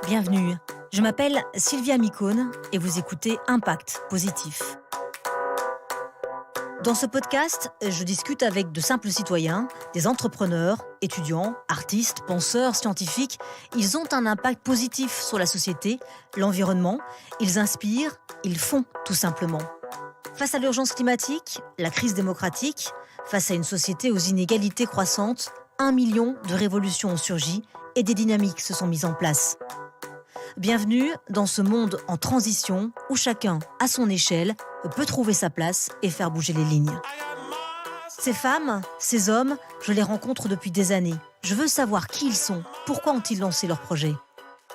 Bienvenue, je m'appelle Sylvia Micone et vous écoutez Impact Positif. Dans ce podcast, je discute avec de simples citoyens, des entrepreneurs, étudiants, artistes, penseurs, scientifiques. Ils ont un impact positif sur la société, l'environnement. Ils inspirent, ils font tout simplement. Face à l'urgence climatique, la crise démocratique, face à une société aux inégalités croissantes, 1 million de révolutions ont surgi et des dynamiques se sont mises en place. Bienvenue dans ce monde en transition où chacun, à son échelle, peut trouver sa place et faire bouger les lignes. Ces femmes, ces hommes, je les rencontre depuis des années. Je veux savoir qui ils sont, pourquoi ont-ils lancé leur projet,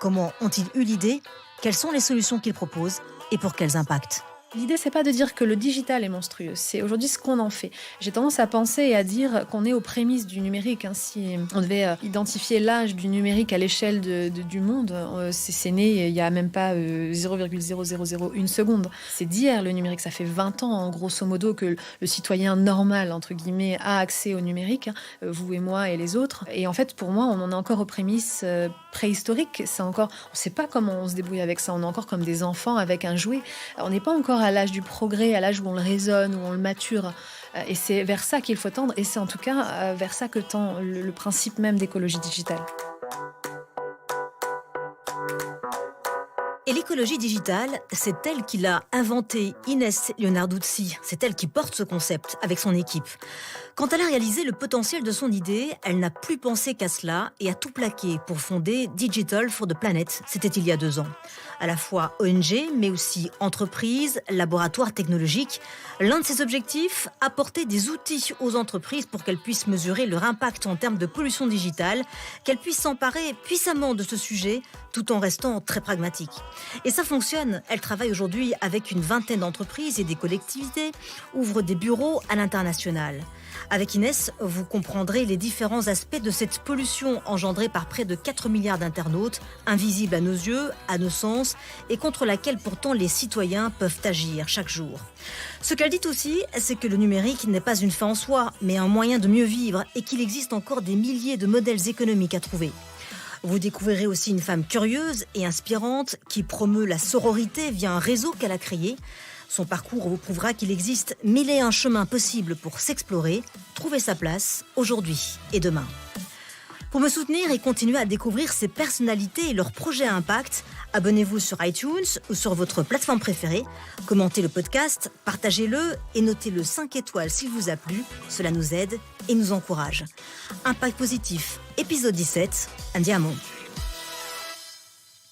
comment ont-ils eu l'idée, quelles sont les solutions qu'ils proposent et pour quels impacts. L'idée, c'est pas de dire que le digital est monstrueux, c'est aujourd'hui ce qu'on en fait. J'ai tendance à penser et à dire qu'on est aux prémices du numérique. Si on devait identifier l'âge du numérique à l'échelle du monde, c'est né il y a même pas 0,0001 seconde. C'est d'hier le numérique, ça fait 20 ans, grosso modo, que le citoyen normal, entre guillemets, a accès au numérique, vous et moi et les autres. Et en fait, pour moi, on en est encore aux prémices préhistoriques. On ne sait pas comment on se débrouille avec ça. On est encore comme des enfants avec un jouet. On n'est pas encore à l'âge du progrès, à l'âge où on le raisonne, où on le mature. Et c'est vers ça qu'il faut tendre. Et c'est en tout cas vers ça que tend le principe même d'écologie digitale. Et l'écologie digitale, c'est elle qui l'a inventée, Inès Leonarduzzi. C'est elle qui porte ce concept avec son équipe. Quand elle a réalisé le potentiel de son idée, elle n'a plus pensé qu'à cela et a tout plaqué pour fonder Digital for the Planet. C'était il y a 2 ans. À la fois ONG, mais aussi entreprise, laboratoire technologique. L'un de ses objectifs, apporter des outils aux entreprises pour qu'elles puissent mesurer leur impact en termes de pollution digitale, qu'elles puissent s'emparer puissamment de ce sujet, tout en restant très pragmatique. Et ça fonctionne. Elle travaille aujourd'hui avec une vingtaine d'entreprises et des collectivités, ouvre des bureaux à l'international. Avec Inès, vous comprendrez les différents aspects de cette pollution engendrée par près de 4 milliards d'internautes, invisible à nos yeux, à nos sens, et contre laquelle pourtant les citoyens peuvent agir chaque jour. Ce qu'elle dit aussi, c'est que le numérique n'est pas une fin en soi, mais un moyen de mieux vivre et qu'il existe encore des milliers de modèles économiques à trouver. Vous découvrirez aussi une femme curieuse et inspirante qui promeut la sororité via un réseau qu'elle a créé. Son parcours vous prouvera qu'il existe 1001 chemins possibles pour s'explorer, trouver sa place aujourd'hui et demain. Pour me soutenir et continuer à découvrir ces personnalités et leurs projets à impact, abonnez-vous sur iTunes ou sur votre plateforme préférée, commentez le podcast, partagez-le et notez-le 5 étoiles s'il vous a plu, cela nous aide et nous encourage. Impact Positif, épisode 17, andiamo.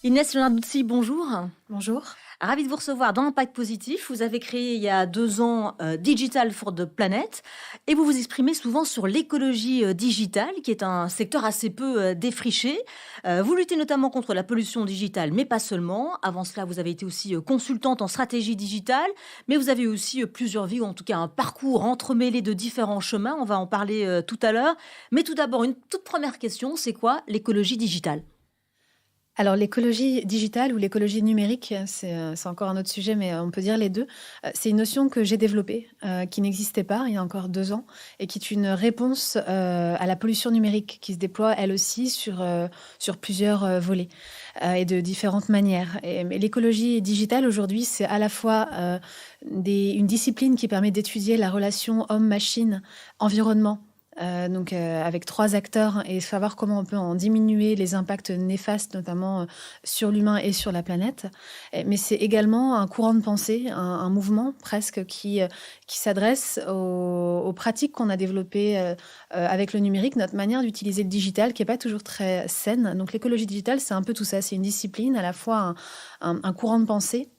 Inès Leonarduzzi, bonjour. Bonjour. Ravie de vous recevoir dans Impact Positif. Vous avez créé il y a 2 ans Digital for the Planet et vous vous exprimez souvent sur l'écologie digitale qui est un secteur assez peu défriché. Vous luttez notamment contre la pollution digitale, mais pas seulement. Avant cela, vous avez été aussi consultante en stratégie digitale, mais vous avez aussi plusieurs vies, ou en tout cas un parcours entremêlé de différents chemins. On va en parler tout à l'heure. Mais tout d'abord, une toute première question, c'est quoi l'écologie digitale ? Alors l'écologie digitale ou l'écologie numérique, c'est encore un autre sujet, mais on peut dire les deux. C'est une notion que j'ai développée, qui n'existait pas il y a encore 2 ans, et qui est une réponse à la pollution numérique, qui se déploie elle aussi sur plusieurs volets et de différentes manières. Mais l'écologie digitale aujourd'hui, c'est à la fois une discipline qui permet d'étudier la relation homme-machine, environnement, avec 3 acteurs et savoir comment on peut en diminuer les impacts néfastes, notamment sur l'humain et sur la planète. Mais c'est également un courant de pensée, un mouvement presque qui s'adresse aux pratiques qu'on a développées avec le numérique, notre manière d'utiliser le digital qui n'est pas toujours très saine. Donc l'écologie digitale, c'est un peu tout ça. C'est une discipline, à la fois un courant de pensée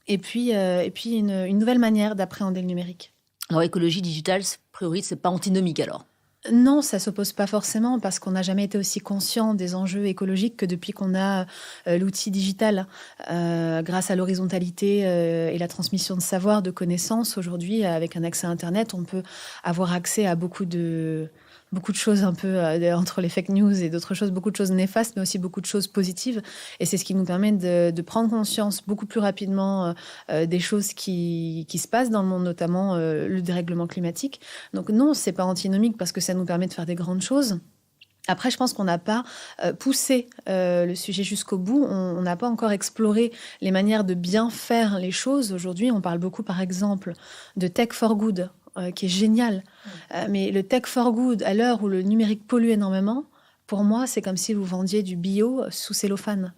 et puis une nouvelle manière d'appréhender le numérique. Alors écologie digitale, a priori, c'est pas antinomique alors ? Non, ça s'oppose pas forcément parce qu'on n'a jamais été aussi conscient des enjeux écologiques que depuis qu'on a l'outil digital. Grâce à l'horizontalité et la transmission de savoir, de connaissances, aujourd'hui, avec un accès à Internet, on peut avoir accès à beaucoup de choses un peu entre les fake news et d'autres choses, beaucoup de choses néfastes, mais aussi beaucoup de choses positives. Et c'est ce qui nous permet de prendre conscience beaucoup plus rapidement des choses qui se passent dans le monde, notamment le dérèglement climatique. Donc non, c'est pas antinomique parce que ça nous permet de faire des grandes choses. Après, je pense qu'on n'a pas poussé le sujet jusqu'au bout. On n'a pas encore exploré les manières de bien faire les choses. Aujourd'hui, on parle beaucoup, par exemple, de tech for good, qui est génial. Mais le tech for good, à l'heure où le numérique pollue énormément, pour moi, c'est comme si vous vendiez du bio sous cellophane.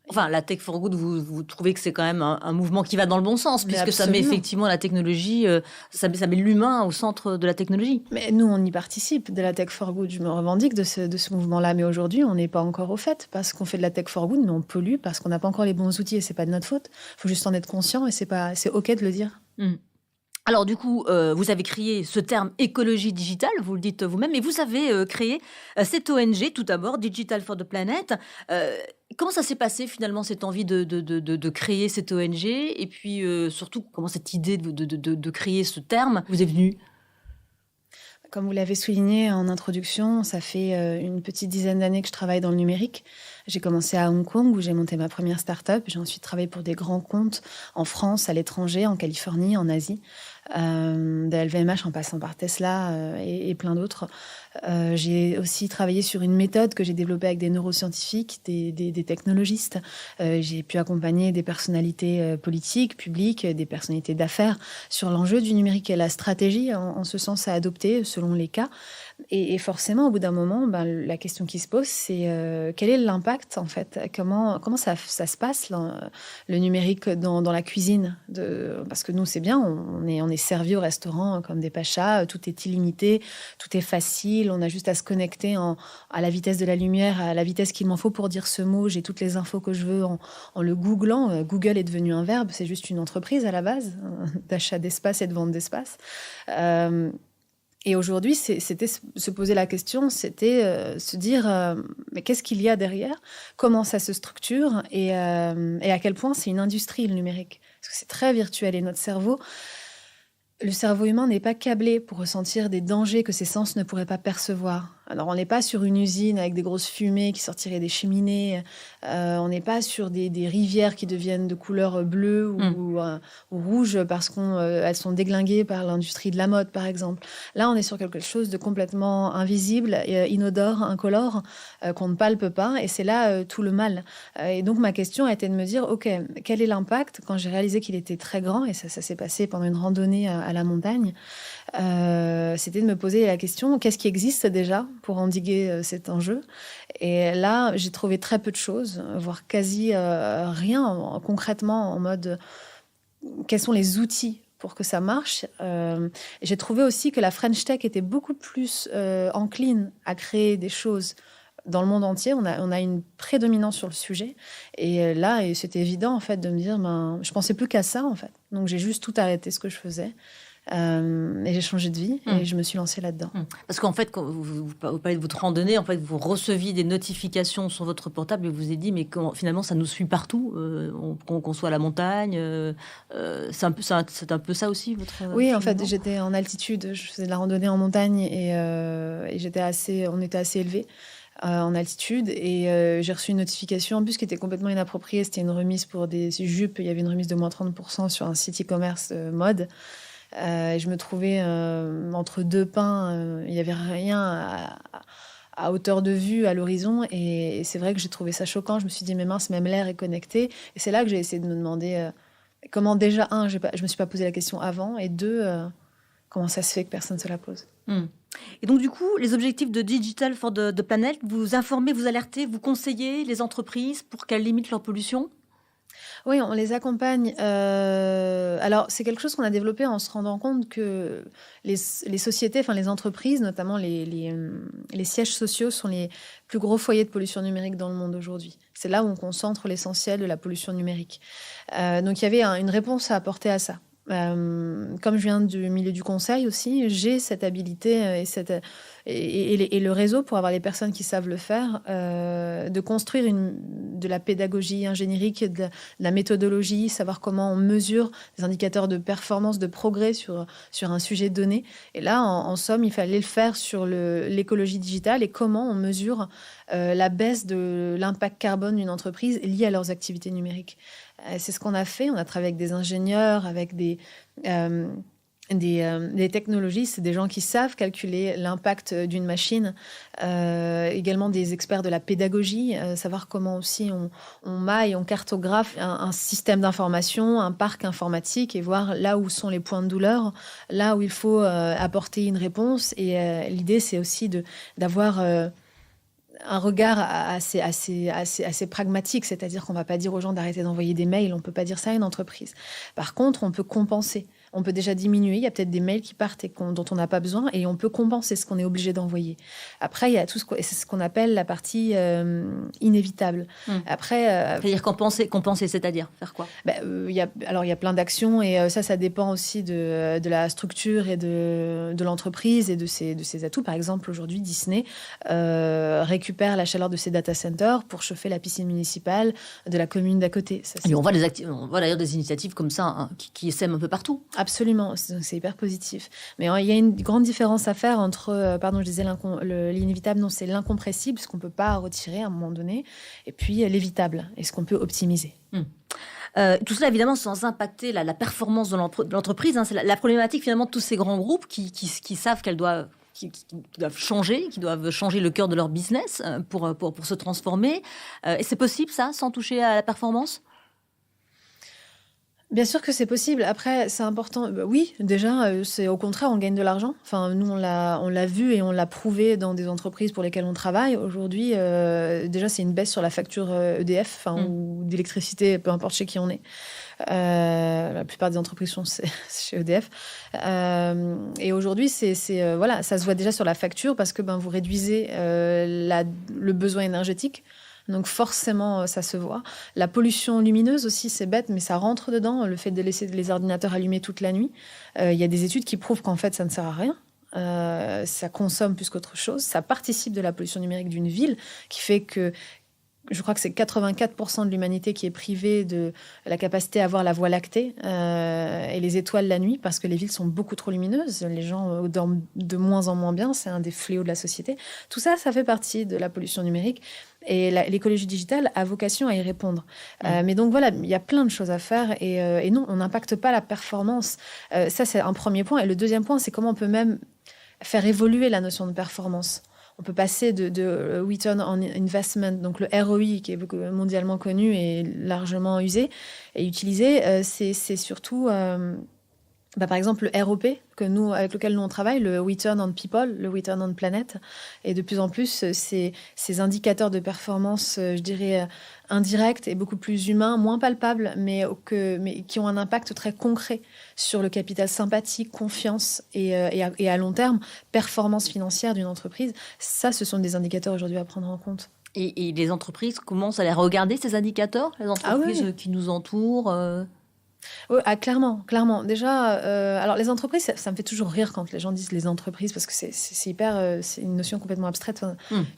Enfin, la Tech for Good, vous trouvez que c'est quand même un mouvement qui va dans le bon sens, Mais puisque ça met absolument. effectivement la technologie, ça met l'humain au centre de la technologie. Mais nous, on y participe de la Tech for Good. Je me revendique de ce mouvement-là. Mais aujourd'hui, on n'est pas encore au fait parce qu'on fait de la Tech for Good, mais on pollue parce qu'on n'a pas encore les bons outils et c'est pas de notre faute. Il faut juste en être conscient et c'est OK de le dire. Alors du coup, vous avez créé ce terme écologie digitale, vous le dites vous-même, et vous avez créé cette ONG tout d'abord, Digital for the Planet. Comment ça s'est passé finalement cette envie de créer cette ONG et puis surtout comment cette idée de créer ce terme vous est venue? Comme vous l'avez souligné en introduction, ça fait une petite dizaine d'années que je travaille dans le numérique. J'ai commencé à Hong Kong où j'ai monté ma première start-up. J'ai ensuite travaillé pour des grands comptes en France, à l'étranger, en Californie, en Asie, de LVMH en passant par Tesla et plein d'autres. J'ai aussi travaillé sur une méthode que j'ai développée avec des neuroscientifiques, des technologistes. J'ai pu accompagner des personnalités politiques, publiques, des personnalités d'affaires sur l'enjeu du numérique et la stratégie en ce sens à adopter selon les cas. Et forcément, au bout d'un moment, la question qui se pose, c'est quel est l'impact en fait? Comment ça se passe le numérique dans la cuisine parce que nous, c'est bien, on est servi au restaurant comme des pachas, tout est illimité, tout est facile, on a juste à se connecter à la vitesse de la lumière, à la vitesse qu'il m'en faut pour dire ce mot, j'ai toutes les infos que je veux en le googlant. Google est devenu un verbe, c'est juste une entreprise à la base, d'achat d'espace et de vente d'espace. Et aujourd'hui, c'était se poser la question, c'était se dire mais qu'est-ce qu'il y a derrière? Comment ça se structure et à quel point c'est une industrie, le numérique? Parce que c'est très virtuel et le cerveau humain n'est pas câblé pour ressentir des dangers que ses sens ne pourraient pas percevoir. Alors, on n'est pas sur une usine avec des grosses fumées qui sortiraient des cheminées. On n'est pas sur des rivières qui deviennent de couleur bleue ou rouge parce qu'elles sont déglinguées par l'industrie de la mode, par exemple. Là, on est sur quelque chose de complètement invisible, inodore, incolore, qu'on ne palpe pas. Et c'est là tout le mal. Et donc, ma question a été de me dire, OK, quel est l'impact quand j'ai réalisé qu'il était très grand, et ça s'est passé pendant une randonnée à la montagne, c'était de me poser la question, qu'est-ce qui existe déjà pour endiguer cet enjeu? Et là, j'ai trouvé très peu de choses, voire quasi rien concrètement en mode quels sont les outils pour que ça marche. J'ai trouvé aussi que la French Tech était beaucoup plus encline à créer des choses dans le monde entier. On a une prédominance sur le sujet. Et là, c'était évident en fait de me dire, je pensais plus qu'à ça en fait. Donc j'ai juste tout arrêté ce que je faisais. Et j'ai changé de vie et je me suis lancée là-dedans. Parce qu'en fait, quand vous parlez de votre randonnée, en fait, vous receviez des notifications sur votre portable et vous vous êtes dit, mais finalement, ça nous suit partout, qu'on soit à la montagne. C'est un peu ça aussi, votre... Oui, en fait, j'étais en altitude. Je faisais de la randonnée en montagne et on était assez élevés. En altitude et j'ai reçu une notification en plus qui était complètement inappropriée. C'était une remise pour des jupes. Il y avait une remise de moins 30% sur un site e-commerce mode. Je me trouvais entre deux pins. Il n'y avait rien à hauteur de vue à l'horizon et c'est vrai que j'ai trouvé ça choquant. Je me suis dit mais mince, même l'air est connecté. Et c'est là que j'ai essayé de me demander comment déjà, je me suis pas posé la question avant et deux, comment ça se fait que personne ne se la pose. Et donc, du coup, les objectifs de Digital for the Planet, vous informez, vous alertez, vous conseillez les entreprises pour qu'elles limitent leur pollution? Oui, on les accompagne. Alors, c'est quelque chose qu'on a développé en se rendant compte que les sociétés, enfin les entreprises, notamment les sièges sociaux, sont les plus gros foyers de pollution numérique dans le monde aujourd'hui. C'est là où on concentre l'essentiel de la pollution numérique. Donc, il y avait une réponse à apporter à ça. Comme je viens du milieu du conseil aussi, j'ai cette habilité et le réseau pour avoir les personnes qui savent le faire, de construire de la pédagogie ingénierique, de la méthodologie, savoir comment on mesure des indicateurs de performance, de progrès sur un sujet donné. Et là, en somme, il fallait le faire sur l'écologie digitale et comment on mesure la baisse de l'impact carbone d'une entreprise liée à leurs activités numériques. C'est ce qu'on a fait. On a travaillé avec des ingénieurs, avec des des technologistes, des gens qui savent calculer l'impact d'une machine, également des experts de la pédagogie, savoir comment aussi on maille, on cartographe un système d'information, un parc informatique et voir là où sont les points de douleur, là où il faut apporter une réponse. Et l'idée, c'est aussi d'avoir un regard assez pragmatique, c'est-à-dire qu'on ne va pas dire aux gens d'arrêter d'envoyer des mails, on ne peut pas dire ça à une entreprise. Par contre, on peut compenser. On peut déjà diminuer. Il y a peut-être des mails qui partent dont on n'a pas besoin et on peut compenser ce qu'on est obligé d'envoyer. Après, il y a tout c'est ce qu'on appelle la partie inévitable. Après, c'est-à-dire compenser, c'est-à-dire faire quoi? Il y a plein d'actions et ça dépend aussi de la structure et de l'entreprise et de ses atouts. Par exemple, aujourd'hui, Disney récupère la chaleur de ses data centers pour chauffer la piscine municipale de la commune d'à côté. Ça, et on voit d'ailleurs des initiatives comme ça hein, qui essaiment un peu partout. Absolument, c'est hyper positif. Mais il y a une grande différence à faire entre, je disais l'inévitable, non, c'est l'incompressible, ce qu'on ne peut pas retirer à un moment donné, et puis l'évitable, et ce qu'on peut optimiser. Tout cela, évidemment, sans impacter la performance de l'entreprise. Hein. C'est la problématique, finalement, de tous ces grands groupes qui savent qui doivent changer le cœur de leur business pour se transformer. Et c'est possible, ça, sans toucher à la performance ? Bien sûr que c'est possible. Après, c'est important. Oui, déjà, c'est au contraire, on gagne de l'argent. Enfin, nous, on l'a vu et on l'a prouvé dans des entreprises pour lesquelles on travaille. Aujourd'hui, déjà, c'est une baisse sur la facture EDF, ou d'électricité, peu importe chez qui on est. La plupart des entreprises sont chez EDF. Et aujourd'hui, voilà, ça se voit déjà sur la facture parce que vous réduisez le besoin énergétique. Donc forcément, ça se voit. La pollution lumineuse aussi, c'est bête, mais ça rentre dedans. Le fait de laisser les ordinateurs allumés toute la nuit. Il y a des études qui prouvent qu'en fait, ça ne sert à rien. Ça consomme plus qu'autre chose. Ça participe de la pollution numérique d'une ville qui fait que je crois que c'est 84% de l'humanité qui est privée de la capacité à voir la Voie lactée et les étoiles la nuit parce que les villes sont beaucoup trop lumineuses. Les gens dorment de moins en moins bien. C'est un des fléaux de la société. Tout ça, ça fait partie de la pollution numérique. Et l'écologie digitale a vocation à y répondre. Mais donc voilà, il y a plein de choses à faire. Et non, on n'impacte pas la performance. Ça, c'est un premier point. Et le deuxième point, c'est comment on peut même faire évoluer la notion de performance. On peut passer de Return on Investment, donc le ROI, qui est mondialement connu et largement usé et utilisé. C'est surtout, par exemple, le ROP, avec lequel nous on travaille, le Return on People, le Return on Planet. Et de plus en plus, ces indicateurs de performance, je dirais, indirects et beaucoup plus humains, moins palpables, mais qui ont un impact très concret sur le capital sympathique, confiance et à long terme, performance financière d'une entreprise. Ça, ce sont des indicateurs aujourd'hui à prendre en compte. Et les entreprises commencent à les regarder, ces indicateurs, les entreprises qui nous entourent Oui, clairement. Déjà, alors les entreprises, ça me fait toujours rire quand les gens disent les entreprises parce que c'est hyper, c'est une notion complètement abstraite.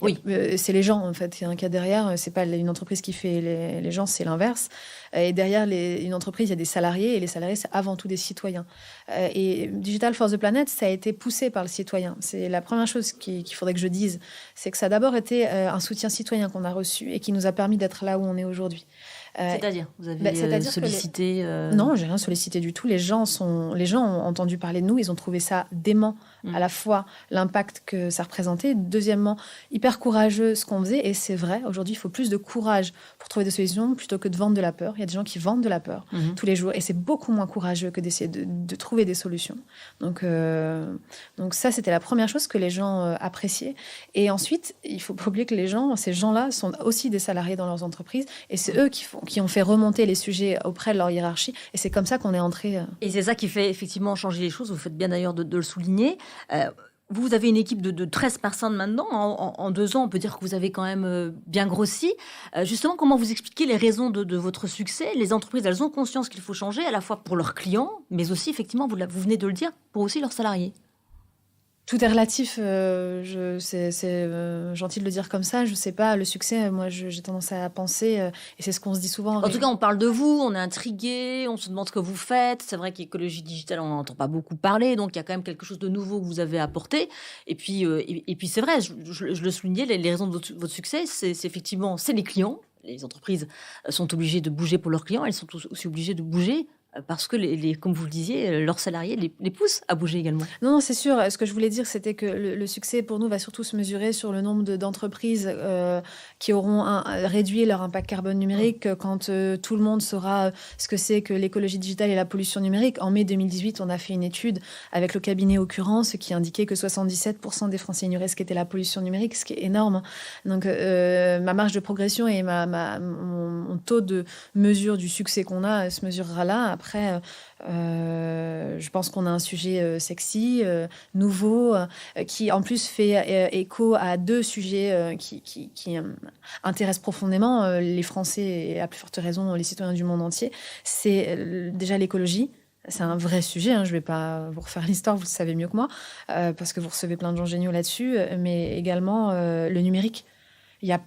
Oui. C'est les gens en fait. Il y a un cas derrière. C'est pas une entreprise qui fait les gens, c'est l'inverse. Et derrière une entreprise, il y a des salariés et les salariés, c'est avant tout des citoyens. Et Digital for the Planet, ça a été poussé par le citoyen. C'est la première chose qu'il faudrait que je dise, c'est que ça a d'abord été un soutien citoyen qu'on a reçu et qui nous a permis d'être là où on est aujourd'hui. C'est-à-dire, vous avez sollicité Non, j'ai rien sollicité du tout. Les gens ont entendu parler de nous. Ils ont trouvé ça dément, à la fois l'impact que ça représentait. Deuxièmement, hyper courageux ce qu'on faisait. Et c'est vrai, aujourd'hui, il faut plus de courage pour trouver des solutions plutôt que de vendre de la peur. Il y a des gens qui vendent de la peur tous les jours. Et c'est beaucoup moins courageux que d'essayer de trouver des solutions. Donc ça, c'était la première chose que les gens appréciaient. Et ensuite, il ne faut pas oublier que ces gens-là sont aussi des salariés dans leurs entreprises. Et c'est eux qui ont fait remonter les sujets auprès de leur hiérarchie. Et c'est comme ça qu'on est entré. Et c'est ça qui fait effectivement changer les choses. Vous faites bien d'ailleurs de le souligner. Vous avez une équipe de 13 personnes maintenant. En 2 ans, on peut dire que vous avez quand même bien grossi. Justement, comment vous expliquez les raisons de votre succès? Les entreprises, elles ont conscience qu'il faut changer, à la fois pour leurs clients, mais aussi, effectivement, vous venez de le dire, pour aussi leurs salariés. Tout est relatif, c'est gentil de le dire comme ça, je sais pas, le succès, moi j'ai tendance à penser, et c'est ce qu'on se dit souvent. En tout cas, on parle de vous, on est intrigué, on se demande ce que vous faites. C'est vrai qu'écologie digitale, on n'en entend pas beaucoup parler, donc il y a quand même quelque chose de nouveau que vous avez apporté. Et puis c'est vrai, je le soulignais, les raisons de votre succès, c'est effectivement, c'est les clients. Les entreprises sont obligées de bouger pour leurs clients, elles sont aussi obligées de bouger parce que, comme vous le disiez, leurs salariés les poussent à bouger également. Non, non, c'est sûr. Ce que je voulais dire, c'était que le succès pour nous va surtout se mesurer sur le nombre d'entreprises qui auront réduit leur impact carbone numérique quand tout le monde saura ce que c'est que l'écologie digitale et la pollution numérique. En mai 2018, on a fait une étude avec le cabinet Occurrence qui indiquait que 77% des Français ignoraient ce qu'était la pollution numérique, ce qui est énorme. Donc, ma marge de progression et mon taux de mesure du succès qu'on a se mesurera là. Après, je pense qu'on a un sujet sexy, nouveau, qui en plus fait écho à deux sujets qui intéressent profondément les Français et à plus forte raison les citoyens du monde entier. C'est déjà l'écologie. C'est un vrai sujet, hein. Je ne vais pas vous refaire l'histoire, vous le savez mieux que moi, parce que vous recevez plein de gens géniaux là-dessus, mais également le numérique.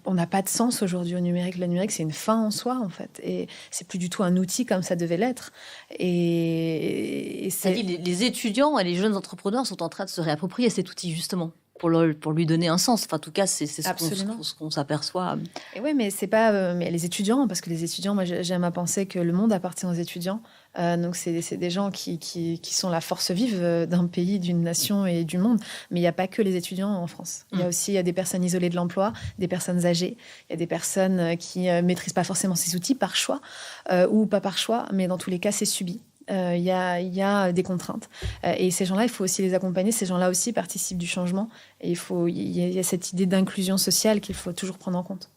On n'a pas de sens aujourd'hui au numérique. Le numérique, c'est une fin en soi, en fait. Et c'est plus du tout un outil comme ça devait l'être. Et les étudiants et les jeunes entrepreneurs sont en train de se réapproprier cet outil, justement, pour lui donner un sens. Enfin, en tout cas, c'est ce qu'on s'aperçoit. Et oui, mais c'est pas mais les étudiants, parce que les étudiants, moi, j'aime à penser que le monde appartient aux étudiants. Donc, c'est des gens qui sont la force vive d'un pays, d'une nation et du monde. Mais il n'y a pas que les étudiants en France. Il y a des personnes isolées de l'emploi, des personnes âgées, il y a des personnes qui maîtrisent pas forcément ces outils par choix ou pas par choix, mais dans tous les cas, c'est subi. Il y a des contraintes. Et ces gens-là, il faut aussi les accompagner. Ces gens-là aussi participent du changement. Et il y a cette idée d'inclusion sociale qu'il faut toujours prendre en compte.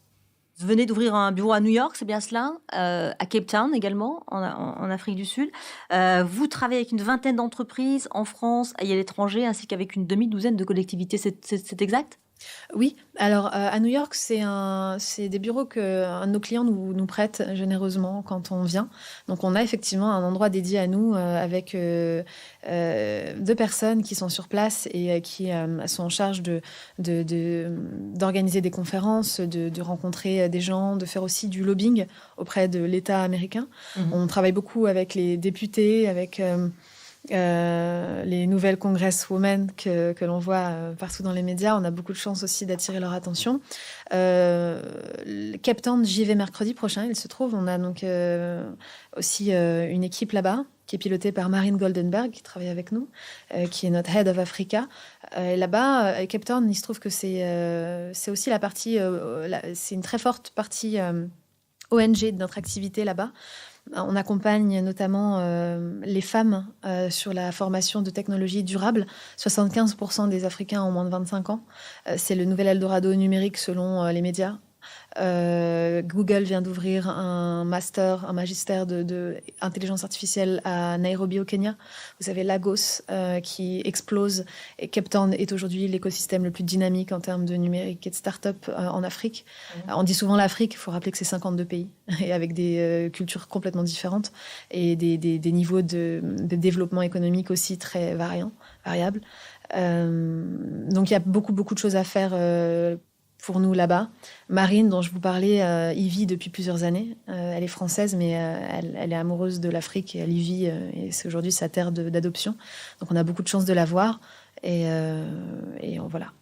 Vous venez d'ouvrir un bureau à New York, c'est bien cela, à Cape Town également, en Afrique du Sud. Vous travaillez avec une vingtaine d'entreprises en France et à l'étranger, ainsi qu'avec une demi-douzaine de collectivités. C'est exact ? Oui, alors à New York, c'est des bureaux qu'un de nos clients nous prête généreusement quand on vient. Donc on a effectivement un endroit dédié à nous avec 2 personnes qui sont sur place et qui sont en charge d'organiser des conférences, de rencontrer des gens, de faire aussi du lobbying auprès de l'État américain. On travaille beaucoup avec les députés, avec les nouvelles congresswomen que l'on voit partout dans les médias. On a beaucoup de chance aussi d'attirer leur attention. Cape Town, j'y vais mercredi prochain, il se trouve. On a donc aussi une équipe là-bas qui est pilotée par Marine Goldenberg, qui travaille avec nous, qui est notre Head of Africa. Là-bas, à Cape Town, il se trouve que c'est aussi la partie... c'est une très forte partie ONG de notre activité là-bas. On accompagne notamment les femmes sur la formation de technologies durables. 75% des Africains ont moins de 25 ans. C'est le nouvel Eldorado numérique selon les médias. Google vient d'ouvrir un magistère de intelligence artificielle à Nairobi au Kenya. Vous avez Lagos qui explose et Cape Town est aujourd'hui l'écosystème le plus dynamique en termes de numérique et de start-up en Afrique. On dit souvent l'Afrique, il faut rappeler que c'est 52 pays et avec des cultures complètement différentes et des niveaux de développement économique aussi très variables. Donc il y a beaucoup de choses à faire pour nous là-bas. Marine, dont je vous parlais, y vit depuis plusieurs années. Elle est française, mais elle est amoureuse de l'Afrique et elle y vit. Et c'est aujourd'hui sa terre d'adoption. Donc on a beaucoup de chance de la voir. Et voilà.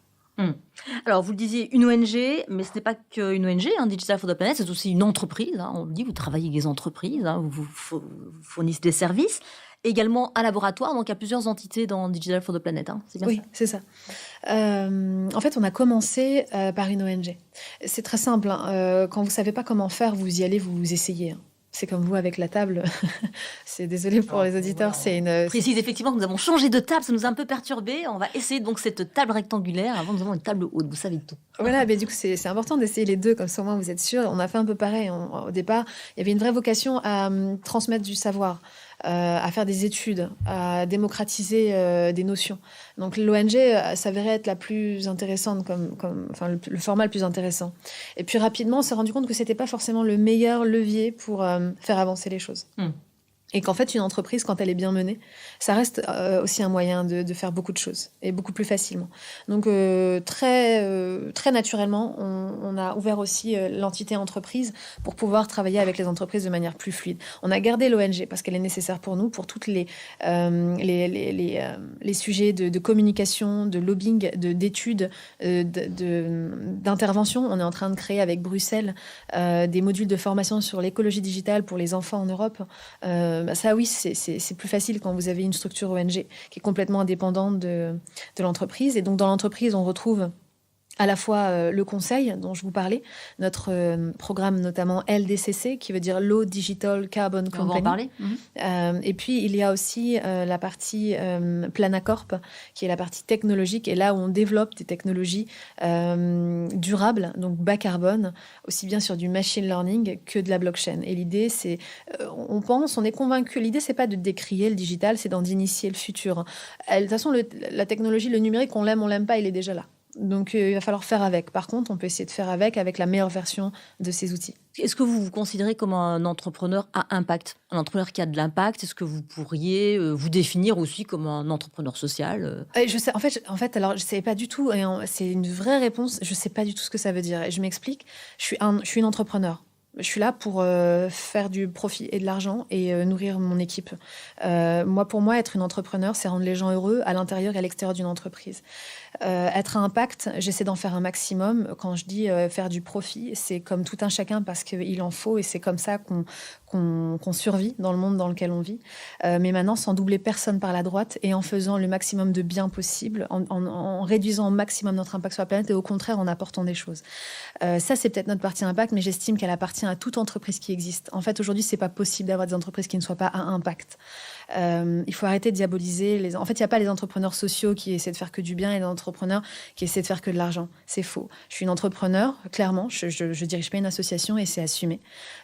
Alors, vous le disiez, une ONG, mais ce n'est pas qu'une ONG, Digital for the Planet, c'est aussi une entreprise. On le dit, vous travaillez avec des entreprises, vous fournissez des services. Également un laboratoire, donc il y a plusieurs entités dans Digital for the Planet. C'est bien ça ? Oui, c'est ça. En fait, on a commencé par une ONG. C'est très simple. Quand vous ne savez pas comment faire, vous y allez, vous essayez. C'est comme vous avec la table. C'est désolé pour les auditeurs. Précise effectivement que nous avons changé de table, ça nous a un peu perturbé. On va essayer donc cette table rectangulaire. Avant, nous avons une table haute, vous savez tout. Voilà, mais du coup, c'est important d'essayer les deux, comme ça au moins vous êtes sûr. On a fait un peu pareil. Au départ, il y avait une vraie vocation à transmettre du savoir, à faire des études, à démocratiser des notions. Donc l'ONG s'avérait être la plus intéressante, le format le plus intéressant. Et puis rapidement, on s'est rendu compte que c'était pas forcément le meilleur levier pour faire avancer les choses. Et qu'en fait, une entreprise, quand elle est bien menée, ça reste aussi un moyen de faire beaucoup de choses et beaucoup plus facilement. Donc, très naturellement, on a ouvert aussi l'entité entreprise pour pouvoir travailler avec les entreprises de manière plus fluide. On a gardé l'ONG parce qu'elle est nécessaire pour nous, pour toutes les sujets de communication, de lobbying, d'études, d'intervention. On est en train de créer avec Bruxelles des modules de formation sur l'écologie digitale pour les enfants en Europe. Ça, oui, c'est plus facile quand vous avez une structure ONG qui est complètement indépendante de l'entreprise. Et donc, dans l'entreprise, on retrouve à la fois le conseil dont je vous parlais, notre programme notamment LDCC, qui veut dire Low Digital Carbon Company. On va en parler. Et puis, il y a aussi la partie Planacorp, qui est la partie technologique, et là où on développe des technologies durables, donc bas carbone, aussi bien sur du machine learning que de la blockchain. Et l'idée, c'est, on est convaincu, l'idée, c'est pas de décrier le digital, c'est d'initier le futur. De toute façon, la technologie, le numérique, on l'aime pas, il est déjà là. Donc, il va falloir faire avec. Par contre, on peut essayer de faire avec la meilleure version de ces outils. Est-ce que vous vous considérez comme un entrepreneur à impact? Un entrepreneur qui a de l'impact? Est-ce que vous pourriez vous définir aussi comme un entrepreneur social? Je sais, en fait, alors, je ne savais pas du tout, et c'est une vraie réponse, je ne sais pas du tout ce que ça veut dire. Et je m'explique, je suis une entrepreneur. Je suis là pour faire du profit et de l'argent et nourrir mon équipe. Pour moi, être une entrepreneur, c'est rendre les gens heureux à l'intérieur et à l'extérieur d'une entreprise. Être à impact, j'essaie d'en faire un maximum. Quand je dis faire du profit, c'est comme tout un chacun parce qu'il en faut et c'est comme ça qu'on survit dans le monde dans lequel on vit. Mais maintenant, sans doubler personne par la droite et en faisant le maximum de bien possible, en réduisant au maximum notre impact sur la planète et au contraire en apportant des choses. Ça, c'est peut-être notre partie impact, mais j'estime qu'elle appartient à toute entreprise qui existe. En fait, aujourd'hui, c'est pas possible d'avoir des entreprises qui ne soient pas à impact. Il faut arrêter de diaboliser En fait, il n'y a pas les entrepreneurs sociaux qui essaient de faire que du bien et les entrepreneurs qui essaient de faire que de l'argent. C'est faux. Je suis une entrepreneur, clairement. Je dirige pas une association et c'est assumé.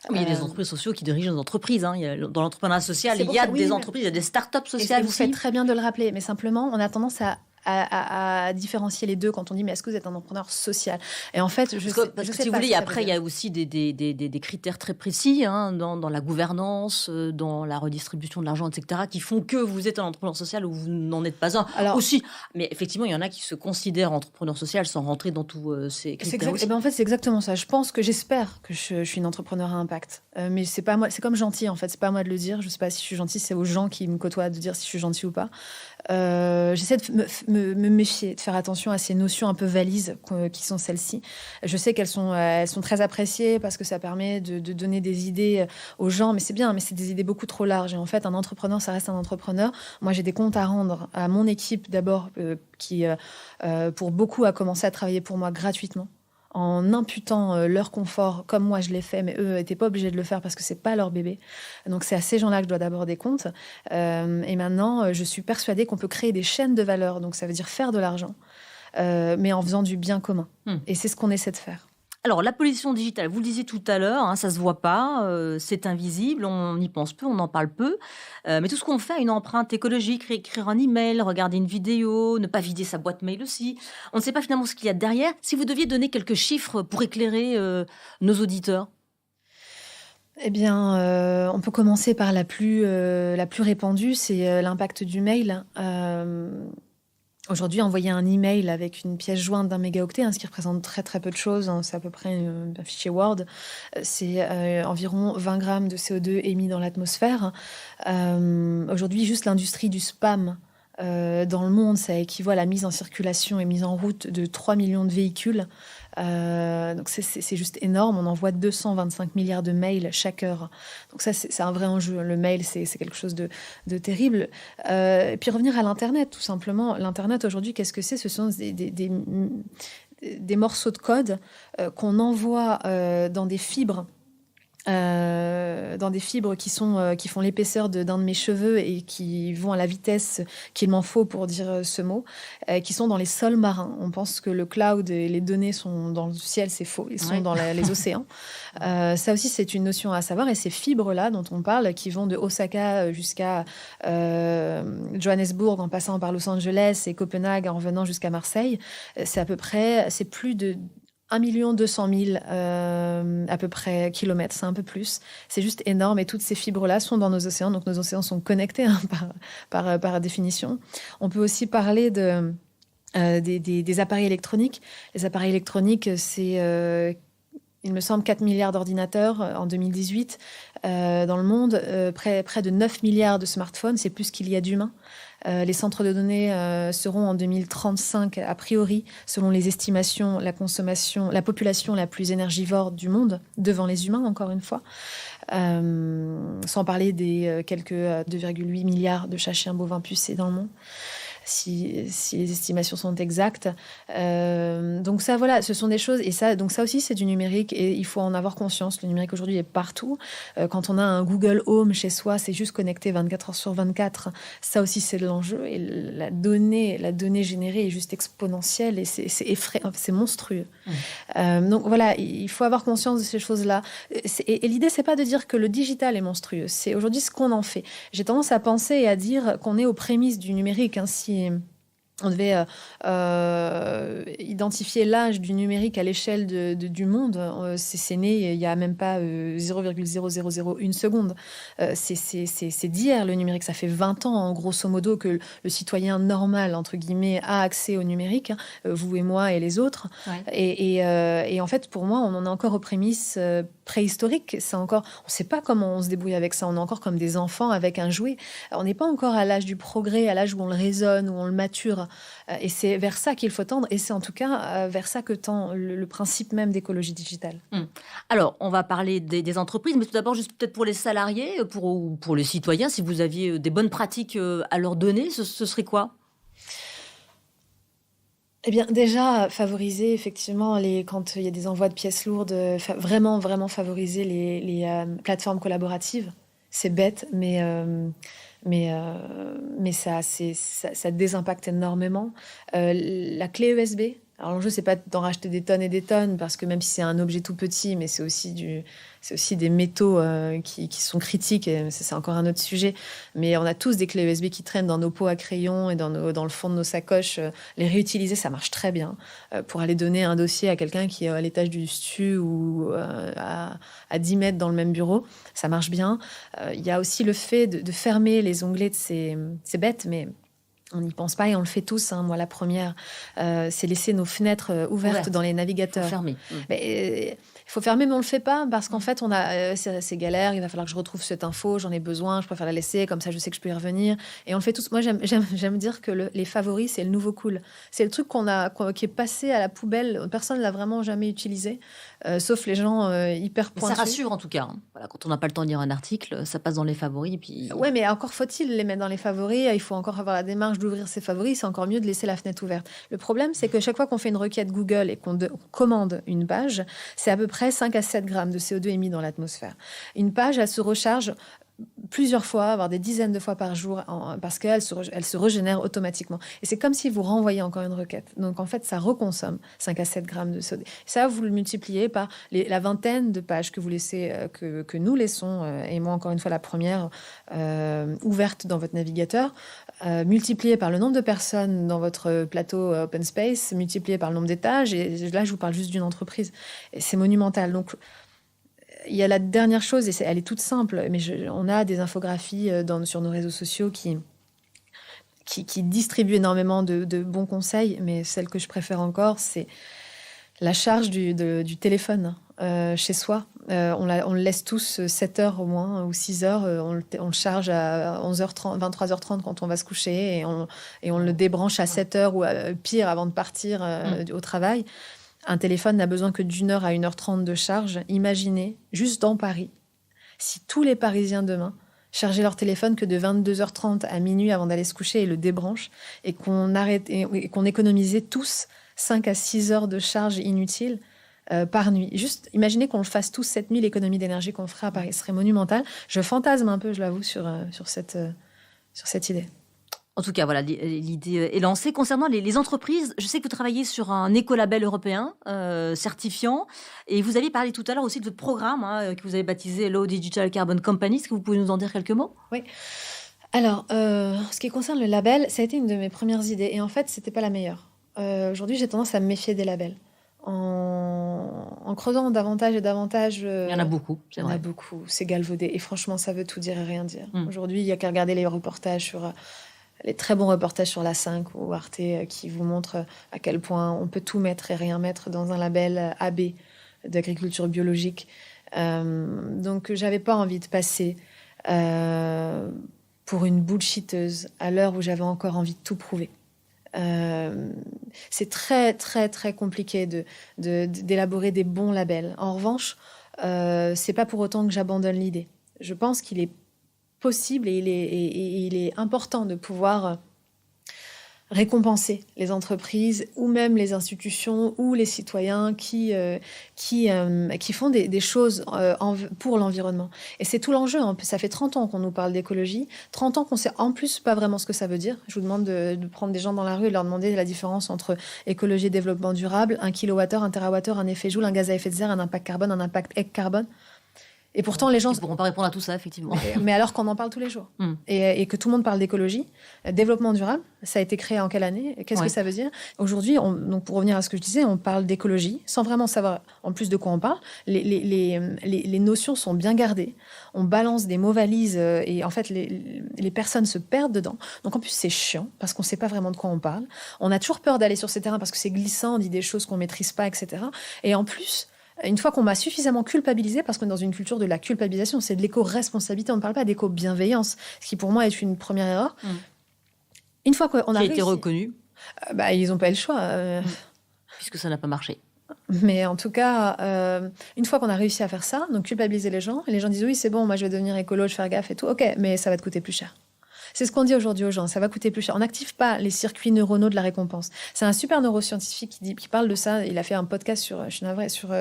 Oui, il y a des entreprises sociaux qui dirigent des entreprises. Hein. Dans l'entrepreneuriat social, il y a des entreprises, il y a des start-up sociales. Vous faites très bien de le rappeler. Mais simplement, on a tendance à différencier les deux quand on dit mais est-ce que vous êtes un entrepreneur social? Et en fait, parce que si vous voulez, après il y a aussi des critères très précis dans la gouvernance, dans la redistribution de l'argent, etc., qui font que vous êtes un entrepreneur social ou vous n'en êtes pas un. Alors, aussi, mais effectivement, il y en a qui se considèrent entrepreneur social sans rentrer dans tous ces critères. En fait, c'est exactement ça. J'espère que je suis une entrepreneur à impact. Mais c'est pas moi. C'est comme gentil en fait. C'est pas à moi de le dire. Je sais pas si je suis gentille. C'est aux gens qui me côtoient de dire si je suis gentille ou pas. J'essaie de me méfier, de faire attention à ces notions un peu valises qui sont celles-ci. Je sais qu'elles sont très appréciées parce que ça permet de donner des idées aux gens, mais c'est bien, mais c'est des idées beaucoup trop larges. Et en fait, un entrepreneur, ça reste un entrepreneur. Moi, j'ai des comptes à rendre à mon équipe d'abord, qui, pour beaucoup, a commencé à travailler pour moi gratuitement, en imputant leur confort, comme moi je l'ai fait, mais eux n'étaient pas obligés de le faire parce que c'est pas leur bébé. Donc c'est à ces gens-là que je dois d'abord des comptes. Et maintenant, je suis persuadée qu'on peut créer des chaînes de valeur, donc ça veut dire faire de l'argent, mais en faisant du bien commun. Et c'est ce qu'on essaie de faire. Alors, la pollution digitale, vous le disiez tout à l'heure, ça ne se voit pas, c'est invisible, on y pense peu, on en parle peu. Mais tout ce qu'on fait a une empreinte écologique, écrire un email, regarder une vidéo, ne pas vider sa boîte mail aussi. On ne sait pas finalement ce qu'il y a derrière. Si vous deviez donner quelques chiffres pour éclairer nos auditeurs. Eh bien, on peut commencer par la plus répandue, c'est l'impact du mail. Aujourd'hui, envoyer un email avec une pièce jointe d'1 mégaoctet, ce qui représente très très peu de choses, c'est à peu près un fichier Word, c'est environ 20 grammes de CO2 émis dans l'atmosphère. Aujourd'hui, juste l'industrie du spam dans le monde, ça équivaut à la mise en circulation et mise en route de 3 millions de véhicules. Donc c'est juste énorme. On envoie 225 milliards de mails chaque heure. Donc ça, c'est un vrai enjeu. Le mail, c'est quelque chose de terrible. Et puis revenir à l'Internet, tout simplement. L'Internet, aujourd'hui, qu'est-ce que c'est? Ce sont des morceaux de code qu'on envoie dans des fibres. Qui font l'épaisseur d'un de mes cheveux et qui vont à la vitesse qu'il m'en faut pour dire ce mot, qui sont dans les sols marins. On pense que le cloud et les données sont dans le ciel, c'est faux, ils sont dans les océans. Ça aussi, c'est une notion à savoir. Et ces fibres-là dont on parle, qui vont de Osaka jusqu'à Johannesburg, en passant par Los Angeles et Copenhague, en revenant jusqu'à Marseille, c'est plus de 1 200 000 à peu près kilomètres, c'est un peu plus. C'est juste énorme et toutes ces fibres-là sont dans nos océans. Donc nos océans sont connectés par définition. On peut aussi parler des appareils électroniques. Les appareils électroniques, c'est... il me semble 4 milliards d'ordinateurs en 2018 dans le monde, près de 9 milliards de smartphones, c'est plus qu'il y a d'humains. Les centres de données seront en 2035, a priori, selon les estimations, la population la plus énergivore du monde, devant les humains, encore une fois. Sans parler des quelques 2,8 milliards de chats, chiens, bovins pucés dans le monde. Si les estimations sont exactes. Donc ça, voilà, ce sont des choses. Et ça, donc ça aussi, c'est du numérique et il faut en avoir conscience. Le numérique aujourd'hui est partout. Quand on a un Google Home chez soi, c'est juste connecté 24 heures sur 24. Ça aussi, c'est de l'enjeu. Et la donnée générée est juste exponentielle et c'est effrayant, c'est monstrueux. Donc voilà, il faut avoir conscience de ces choses-là. Et l'idée, c'est pas de dire que le digital est monstrueux. C'est aujourd'hui ce qu'on en fait. J'ai tendance à penser et à dire qu'on est aux prémices du numérique. Si on devait identifier l'âge du numérique à l'échelle du monde, c'est né il n'y a même pas 0,0001 seconde. C'est d'hier le numérique. Ça fait 20 ans, grosso modo, que le citoyen normal, entre guillemets, a accès au numérique, vous et moi et les autres. Ouais. Et en fait, pour moi, on en est encore aux prémices préhistoriques. On ne sait pas comment on se débrouille avec ça. On est encore comme des enfants avec un jouet. On n'est pas encore à l'âge du progrès, à l'âge où on le raisonne, où on le mature. Et c'est vers ça qu'il faut tendre, et c'est en tout cas vers ça que tend le principe même d'écologie digitale. Alors, on va parler des entreprises, mais tout d'abord, juste peut-être pour les salariés, pour les citoyens, si vous aviez des bonnes pratiques à leur donner, ce serait quoi ? Eh bien, déjà, favoriser, effectivement, quand il y a des envois de pièces lourdes, vraiment favoriser les plateformes collaboratives. C'est bête, mais ça désimpacte énormément. La clé USB. Alors l'enjeu, c'est pas d'en racheter des tonnes et des tonnes, parce que même si c'est un objet tout petit, mais c'est aussi des métaux qui sont critiques, et c'est encore un autre sujet. Mais on a tous des clés USB qui traînent dans nos pots à crayon et dans le fond de nos sacoches. Les réutiliser, ça marche très bien. Pour aller donner un dossier à quelqu'un qui est à l'étage du dessus ou à 10 mètres dans le même bureau, ça marche bien. Il y a aussi le fait de fermer les onglets de c'est bête, mais on n'y pense pas et on le fait tous. Moi, la première, c'est laisser nos fenêtres ouvertes dans les navigateurs. Il faut fermer. Il faut fermer, mais on le fait pas parce qu'en fait, on a c'est galère. Il va falloir que je retrouve cette info. J'en ai besoin. Je préfère la laisser comme ça. Je sais que je peux y revenir. Et on le fait tous. Moi, j'aime dire que les favoris, c'est le nouveau cool. C'est le truc qui est passé à la poubelle. Personne l'a vraiment jamais utilisé, sauf les gens hyper pointus. Ça rassure en tout cas. Voilà, quand on n'a pas le temps de lire un article, ça passe dans les favoris. Puis... Ouais, mais encore faut-il les mettre dans les favoris. Il faut encore avoir la démarche d'ouvrir ses favoris. C'est encore mieux de laisser la fenêtre ouverte. Le problème, c'est que chaque fois qu'on fait une requête Google et qu'on commande une page, c'est à peu près 5 à 7 grammes de CO2 émis dans l'atmosphère. Une page, elle se recharge plusieurs fois, voire des dizaines de fois par jour, parce qu'elle se régénère automatiquement. Et c'est comme si vous renvoyez encore une requête. Donc, en fait, ça reconsomme 5 à 7 grammes de CO2. Ça, vous le multipliez par la vingtaine de pages que vous laissez, que nous laissons, et moi, encore une fois, la première, ouverte dans votre navigateur, multiplié par le nombre de personnes dans votre plateau open space, multiplié par le nombre d'étages. Et là, je vous parle juste d'une entreprise. Et c'est monumental. Donc, il y a la dernière chose, et elle est toute simple, mais on a des infographies sur nos réseaux sociaux qui distribuent énormément de bons conseils, mais celle que je préfère encore, c'est la charge du téléphone chez soi. On le laisse tous 7 heures au moins, ou 6 heures. On le charge à 11h30, 23h30 quand on va se coucher, et on le débranche à 7 heures ou pire avant de partir au travail. Un téléphone n'a besoin que d'1 heure à 1h30 de charge. Imaginez, juste dans Paris, si tous les Parisiens demain chargeaient leur téléphone que de 22h30 à minuit avant d'aller se coucher et le débranchent, et qu'on économisait tous 5 à 6 heures de charge inutile par nuit. Juste imaginez qu'on le fasse tous, 7000 économies d'énergie qu'on ferait à Paris. Ce serait monumental. Je fantasme un peu, je l'avoue, sur cette idée. En tout cas, voilà, l'idée est lancée. Concernant les entreprises, je sais que vous travaillez sur un écolabel européen certifiant. Et vous aviez parlé tout à l'heure aussi de votre programme que vous avez baptisé Low Digital Carbon Company. Est-ce que vous pouvez nous en dire quelques mots ? Oui. Alors, ce qui concerne le label, ça a été une de mes premières idées. Et en fait, ce n'était pas la meilleure. Aujourd'hui, j'ai tendance à me méfier des labels. En creusant davantage et davantage... il y en a beaucoup, c'est vrai. Il y en a beaucoup. C'est galvaudé. Et franchement, ça veut tout dire et rien dire. Aujourd'hui, il n'y a qu'à regarder les reportages sur... les très bons reportages sur la 5 ou Arte qui vous montrent à quel point on peut tout mettre et rien mettre dans un label AB d'agriculture biologique. Donc, j'avais pas envie de passer pour une bullshiteuse à l'heure où j'avais encore envie de tout prouver. C'est très, très, très compliqué d'élaborer des bons labels. En revanche, c'est pas pour autant que j'abandonne l'idée. Je pense qu'il est possible et il est important de pouvoir récompenser les entreprises ou même les institutions ou les citoyens qui font des choses pour l'environnement. Et c'est tout l'enjeu. Ça fait 30 ans qu'on nous parle d'écologie, 30 ans qu'on sait en plus pas vraiment ce que ça veut dire. Je vous demande de prendre des gens dans la rue et de leur demander la différence entre écologie et développement durable, 1 kWh, 1 TWh, un effet Joule, un gaz à effet de serre, un impact carbone, un impact carbone. Et pourtant, les gens ne pourront pas répondre à tout ça, effectivement. Mais alors qu'on en parle tous les jours. Et que tout le monde parle d'écologie. Développement durable, ça a été créé en quelle année? Qu'est-ce que ça veut dire? Aujourd'hui, donc pour revenir à ce que je disais, on parle d'écologie sans vraiment savoir en plus de quoi on parle. Les notions sont bien gardées. On balance des mots valises et en fait, les personnes se perdent dedans. Donc en plus, c'est chiant parce qu'on ne sait pas vraiment de quoi on parle. On a toujours peur d'aller sur ces terrains parce que c'est glissant, on dit des choses qu'on ne maîtrise pas, etc. Et en plus... Une fois qu'on m'a suffisamment culpabilisé, parce qu'on est dans une culture de la culpabilisation, c'est de l'éco-responsabilité, on ne parle pas d'éco-bienveillance, ce qui pour moi est une première erreur. Une fois qu'on a réussi... été reconnu. Ils n'ont pas eu le choix. Puisque ça n'a pas marché. Mais en tout cas, une fois qu'on a réussi à faire ça, donc culpabiliser les gens, et les gens disent oui, c'est bon, moi je vais devenir écolo, je vais faire gaffe et tout, ok, mais ça va te coûter plus cher. C'est ce qu'on dit aujourd'hui aux gens, ça va coûter plus cher. On n'active pas les circuits neuronaux de la récompense. C'est un super neuroscientifique qui parle de ça. Il a fait un podcast sur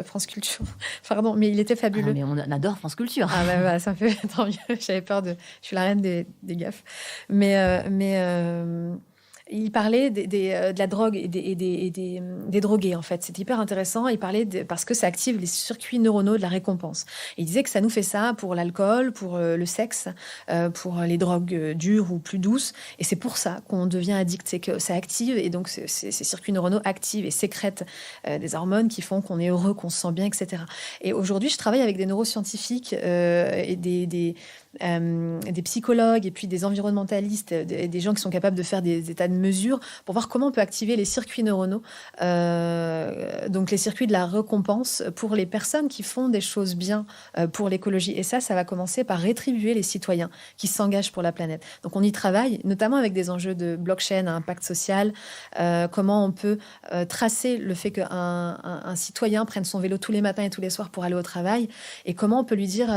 France Culture. Pardon, mais il était fabuleux. Ah, mais on adore France Culture. Ah ça me fait tant mieux. J'avais peur je suis la reine des gaffes. Mais il parlait de la drogue et des drogués, en fait. C'est hyper intéressant. Il parlait parce que ça active les circuits neuronaux de la récompense. Et il disait que ça nous fait ça pour l'alcool, pour le sexe, pour les drogues dures ou plus douces. Et c'est pour ça qu'on devient addict. C'est que ça active, et donc ces circuits neuronaux activent et sécrètent des hormones qui font qu'on est heureux, qu'on se sent bien, etc. Et aujourd'hui, je travaille avec des neuroscientifiques et des psychologues et puis des environnementalistes, des gens qui sont capables de faire des états de mesure pour voir comment on peut activer les circuits neuronaux, donc les circuits de la récompense pour les personnes qui font des choses bien pour l'écologie. Et ça va commencer par rétribuer les citoyens qui s'engagent pour la planète. Donc on y travaille, notamment avec des enjeux de blockchain à impact social, comment on peut tracer le fait qu'un citoyen prenne son vélo tous les matins et tous les soirs pour aller au travail, et comment on peut lui dire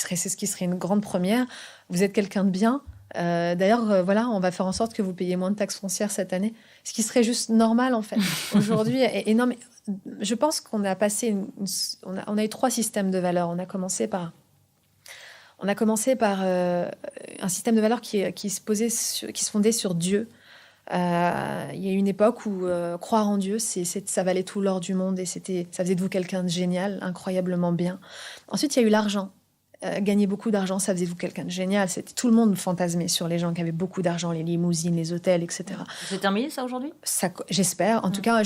c'est ce qui serait une grande première, vous êtes quelqu'un de bien, d'ailleurs voilà, on va faire en sorte que vous payiez moins de taxes foncières cette année, ce qui serait juste normal en fait aujourd'hui. Et non, mais je pense qu'on a passé on a eu 3 systèmes de valeurs. On a commencé par un système de valeurs qui se fondait sur Dieu. Il y a eu une époque où croire en Dieu, ça valait tout l'or du monde et ça faisait de vous quelqu'un de génial, incroyablement bien. Ensuite, il y a eu l'argent. Gagner beaucoup d'argent, ça faisait de vous quelqu'un de génial. Tout le monde fantasmait sur les gens qui avaient beaucoup d'argent, les limousines, les hôtels, etc. C'est terminé ça aujourd'hui ? J'espère. En tout cas,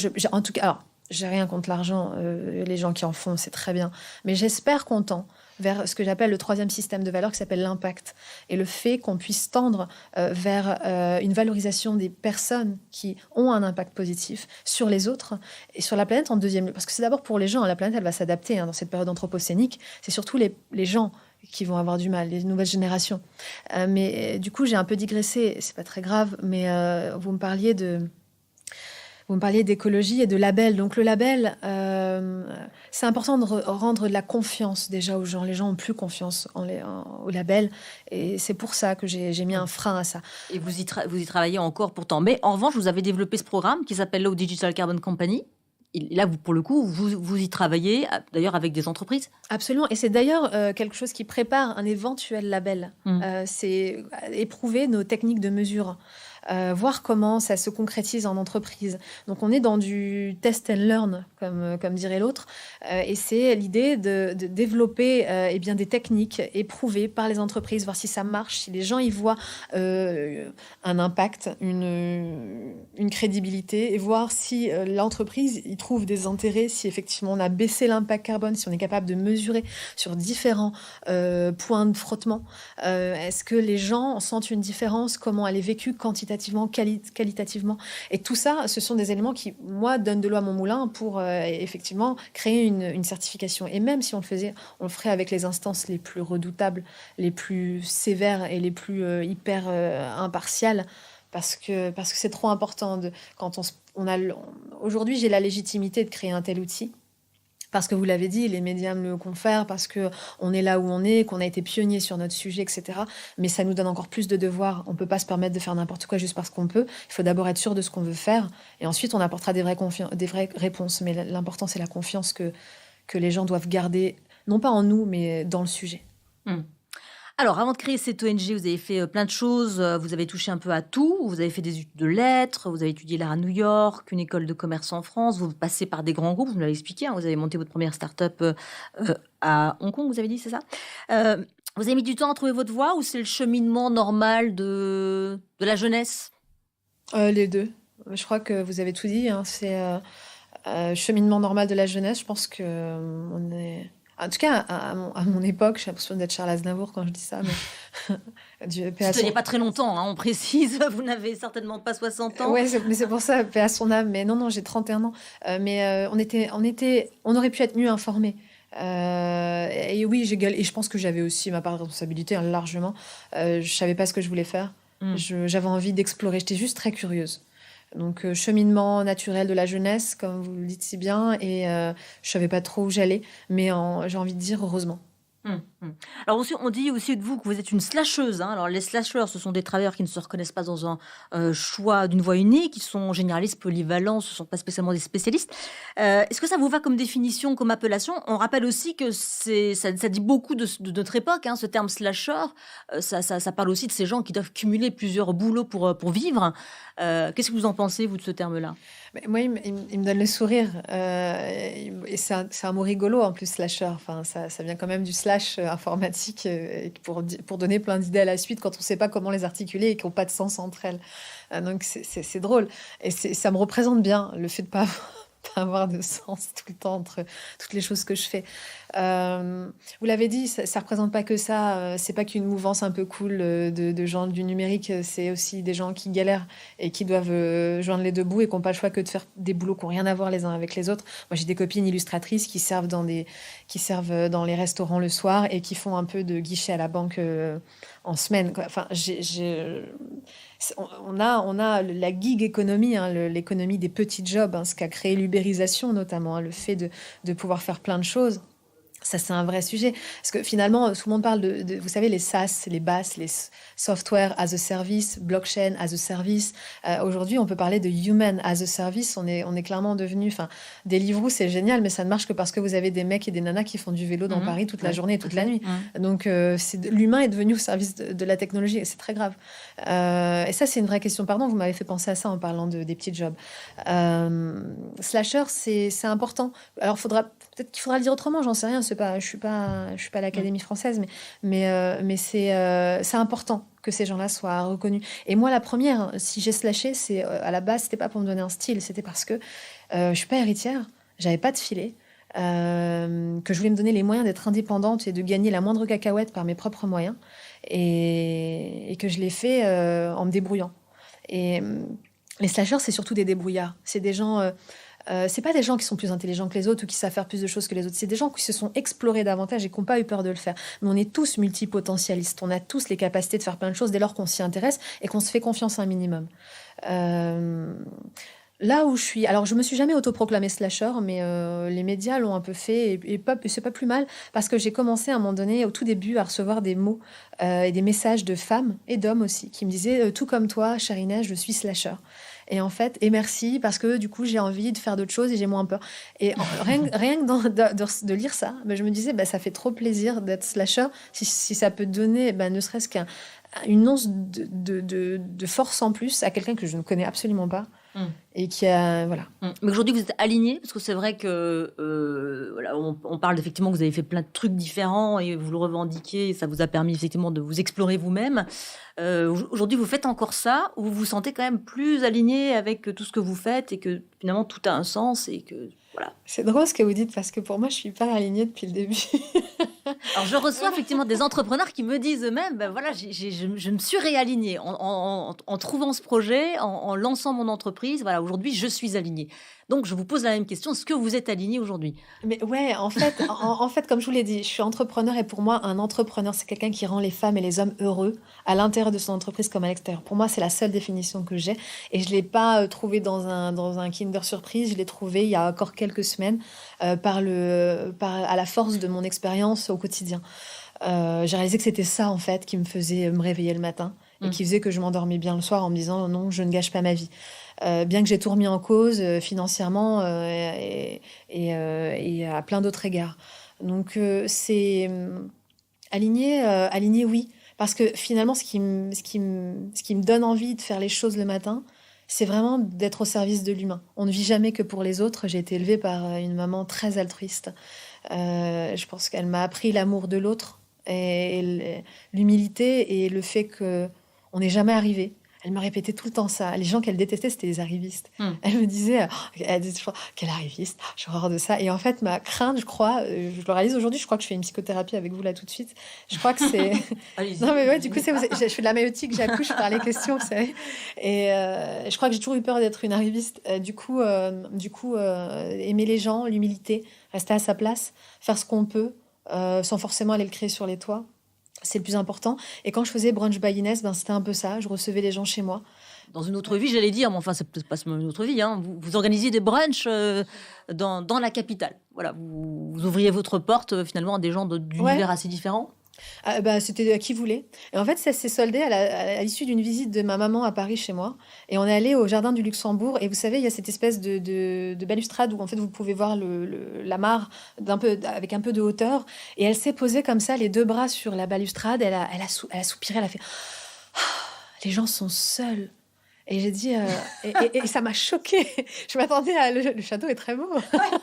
alors, j'ai rien contre l'argent. Les gens qui en font, c'est très bien. Mais j'espère qu'on tend vers ce que j'appelle le 3e système de valeurs qui s'appelle l'impact. Et le fait qu'on puisse tendre vers une valorisation des personnes qui ont un impact positif sur les autres et sur la planète en 2e lieu. Parce que c'est d'abord pour les gens. La planète, elle va s'adapter dans cette période anthropocénique. C'est surtout les gens qui vont avoir du mal, les nouvelles générations. Mais du coup, j'ai un peu digressé. C'est pas très grave, mais vous me parliez d'écologie et de label. Donc le label, c'est important de rendre de la confiance déjà aux gens. Les gens n'ont plus confiance au label. Et c'est pour ça que j'ai mis un frein à ça. Et vous y travaillez encore pourtant. Mais en revanche, vous avez développé ce programme qui s'appelle Low Digital Carbon Company. Et là, pour le coup, vous y travaillez, d'ailleurs, avec des entreprises. Absolument. Et c'est d'ailleurs quelque chose qui prépare un éventuel label. C'est éprouver nos techniques de mesure. Voir comment ça se concrétise en entreprise. Donc on est dans du test and learn, comme dirait l'autre, et c'est l'idée de développer des techniques éprouvées par les entreprises, voir si ça marche, si les gens y voient un impact, une crédibilité, et voir si l'entreprise y trouve des intérêts, si effectivement on a baissé l'impact carbone, si on est capable de mesurer sur différents points de frottement. Est-ce que les gens sentent une différence, comment elle est vécue quantitativement quantitativement, qualitativement. Et tout ça, ce sont des éléments qui, moi, donnent de l'eau à mon moulin pour effectivement créer une certification. Et même si on le faisait, on le ferait avec les instances les plus redoutables, les plus sévères et les plus hyper impartiales, parce que c'est trop important. Quand aujourd'hui, j'ai la légitimité de créer un tel outil. Parce que vous l'avez dit, les médias me le confèrent, parce qu'on est là où on est, qu'on a été pionnier sur notre sujet, etc. Mais ça nous donne encore plus de devoirs. On ne peut pas se permettre de faire n'importe quoi juste parce qu'on peut. Il faut d'abord être sûr de ce qu'on veut faire. Et ensuite, on apportera des vraies réponses. Mais l'important, c'est la confiance que les gens doivent garder, non pas en nous, mais dans le sujet. Alors, avant de créer cette ONG, vous avez fait plein de choses. Vous avez touché un peu à tout. Vous avez fait des études de lettres. Vous avez étudié l'art à New York, une école de commerce en France. Vous passez par des grands groupes. Vous me l'avez expliqué. Vous avez monté votre première start-up à Hong Kong, vous avez dit, c'est ça? Vous avez mis du temps à trouver votre voie ou c'est le cheminement normal de la jeunesse? Les deux. Je crois que vous avez tout dit. C'est cheminement normal de la jeunesse. Je pense qu'on est... En tout cas, à mon époque, j'ai l'impression d'être Charles Aznavour quand je dis ça, mais C'était il n'y a pas très longtemps, on précise, vous n'avez certainement pas 60 ans. Ouais, mais c'est pour ça, paix à son âme. Mais non, j'ai 31 ans. Mais on aurait pu être mieux informés. Et oui, et je pense que j'avais aussi ma part de responsabilité, largement. Je savais pas ce que je voulais faire. J'avais envie d'explorer. J'étais juste très curieuse. Donc, cheminement naturel de la jeunesse, comme vous le dites si bien, et je savais pas trop où j'allais, mais j'ai envie de dire heureusement. Alors on dit aussi de vous que vous êtes une slasheuse. Alors les slasheurs, ce sont des travailleurs qui ne se reconnaissent pas dans un choix d'une voie unique, ils sont généralistes, polyvalents, ce ne sont pas spécialement des spécialistes. Est-ce que ça vous va comme définition, comme appellation? On rappelle aussi que ça dit beaucoup de notre époque, ce terme slasher. Ça parle aussi de ces gens qui doivent cumuler plusieurs boulots pour vivre. Qu'est-ce que vous en pensez, vous, de ce terme-là? Moi, il me donne le sourire. Et c'est un mot rigolo, en plus, slasher. Enfin, ça vient quand même du slash informatique pour donner plein d'idées à la suite quand on ne sait pas comment les articuler et qui n'ont pas de sens entre elles. Donc, c'est drôle. Et ça me représente bien, le fait de pas avoir de sens tout le temps entre toutes les choses que je fais. Vous l'avez dit, ça représente pas que ça. C'est pas qu'une mouvance un peu cool de gens du numérique. C'est aussi des gens qui galèrent et qui doivent joindre les deux bouts et qui n'ont pas le choix que de faire des boulots qui n'ont rien à voir les uns avec les autres. Moi, j'ai des copines illustratrices qui servent dans les restaurants le soir et qui font un peu de guichet à la banque en semaine, quoi. Enfin, on a la gig économie, l'économie des petits jobs, ce qu'a créé l'ubérisation notamment, le fait de pouvoir faire plein de choses. Ça, c'est un vrai sujet. Parce que finalement, tout le monde parle vous savez, les SaaS, les BaaS, les Software as a Service, Blockchain as a Service. Aujourd'hui, on peut parler de Human as a Service. On est clairement devenu... Deliveroo, c'est génial, mais ça ne marche que parce que vous avez des mecs et des nanas qui font du vélo dans Paris toute la journée et toute la nuit. Donc, l'humain est devenu au service de la technologie et c'est très grave. Et ça, c'est une vraie question. Pardon, vous m'avez fait penser à ça en parlant des petits jobs. Slasher, c'est important. Alors, peut-être qu'il faudra le dire autrement, j'en sais rien. Je suis pas à l'Académie française, mais c'est important que ces gens-là soient reconnus. Et moi, la première, si j'ai slashé, c'est à la base, c'était pas pour me donner un style, c'était parce que je suis pas héritière, j'avais pas de filet, que je voulais me donner les moyens d'être indépendante et de gagner la moindre cacahuète par mes propres moyens, et que je l'ai fait en me débrouillant. Et les slashers, c'est surtout des débrouillards. C'est des gens... c'est pas des gens qui sont plus intelligents que les autres ou qui savent faire plus de choses que les autres. C'est des gens qui se sont explorés davantage et qui n'ont pas eu peur de le faire. Mais on est tous multipotentialistes. On a tous les capacités de faire plein de choses dès lors qu'on s'y intéresse et qu'on se fait confiance un minimum. Là où je suis... Alors, je me suis jamais autoproclamée slasher, mais les médias l'ont un peu fait et c'est pas plus mal parce que j'ai commencé à un moment donné, au tout début, à recevoir des mots et des messages de femmes et d'hommes aussi qui me disaient « Tout comme toi, chère Inès, je suis slasher ». Et en fait, et merci, parce que du coup, j'ai envie de faire d'autres choses et j'ai moins peur. Et rien que de lire ça, je me disais, ça fait trop plaisir d'être slasher, si ça peut donner, ne serait-ce qu'une once de force en plus à quelqu'un que je ne connais absolument pas. Et qui a... Voilà. Mais aujourd'hui, vous êtes aligné, parce que c'est vrai que on parle effectivement que vous avez fait plein de trucs différents et vous le revendiquez, et ça vous a permis effectivement de vous explorer vous-même. Aujourd'hui, vous faites encore ça, ou vous vous sentez quand même plus aligné avec tout ce que vous faites et que finalement tout a un sens et que... Voilà. C'est drôle ce que vous dites parce que pour moi, je suis pas alignée depuis le début. Alors, je reçois effectivement des entrepreneurs qui me disent eux-mêmes, ben voilà, je me suis réalignée en trouvant ce projet, en lançant mon entreprise. Voilà, aujourd'hui, je suis alignée. Donc, je vous pose la même question. Est-ce que vous êtes aligné aujourd'hui? Mais ouais, en fait, comme je vous l'ai dit, je suis entrepreneur et pour moi, un entrepreneur, c'est quelqu'un qui rend les femmes et les hommes heureux à l'intérieur de son entreprise comme à l'extérieur. Pour moi, c'est la seule définition que j'ai et je l'ai pas trouvé dans un Kinder Surprise. Je l'ai trouvé il y a encore quelques semaines à la force de mon expérience au quotidien. J'ai réalisé que c'était ça en fait qui me faisait me réveiller le matin et qui faisait que je m'endormais bien le soir en me disant non, je ne gâche pas ma vie. Bien que j'ai tout remis en cause financièrement et à plein d'autres égards. Donc c'est aligné, oui. Parce que finalement, ce qui me donne envie de faire les choses le matin, c'est vraiment d'être au service de l'humain. On ne vit jamais que pour les autres. J'ai été élevée par une maman très altruiste. Je pense qu'elle m'a appris l'amour de l'autre et l'humilité et le fait que on n'est jamais arrivé. Elle me répétait tout le temps ça. Les gens qu'elle détestait, c'était les arrivistes. Elle me disait, elle disait toujours, quel arriviste, j'ai horreur de ça. Et en fait, ma crainte, je crois, je le réalise aujourd'hui, je crois que je fais une psychothérapie avec vous là tout de suite. Je crois que c'est... Allez-y. Non mais ouais, du coup, je fais de la maïotique, j'accouche par les questions, vous savez. Et je crois que j'ai toujours eu peur d'être une arriviste. Du coup, aimer les gens, l'humilité, rester à sa place, faire ce qu'on peut, sans forcément aller le crier sur les toits. C'est le plus important. Et quand je faisais Brunch by Inès, c'était un peu ça. Je recevais les gens chez moi. Dans une autre vie, j'allais dire, mais enfin, c'est peut-être pas une autre vie. Hein. Vous organisiez des brunchs dans la capitale. Voilà, vous ouvriez votre porte finalement à des gens d'univers assez différents. C'était qui voulait. Et en fait, ça s'est soldé à l'issue d'une visite de ma maman à Paris chez moi. Et on est allé au jardin du Luxembourg. Et vous savez, il y a cette espèce de balustrade où en fait vous pouvez voir la mare avec un peu de hauteur. Et elle s'est posée comme ça, les deux bras sur la balustrade. Elle a soupiré, elle a fait les gens sont seuls. Et j'ai dit, et ça m'a choquée. Je m'attendais à le château est très beau.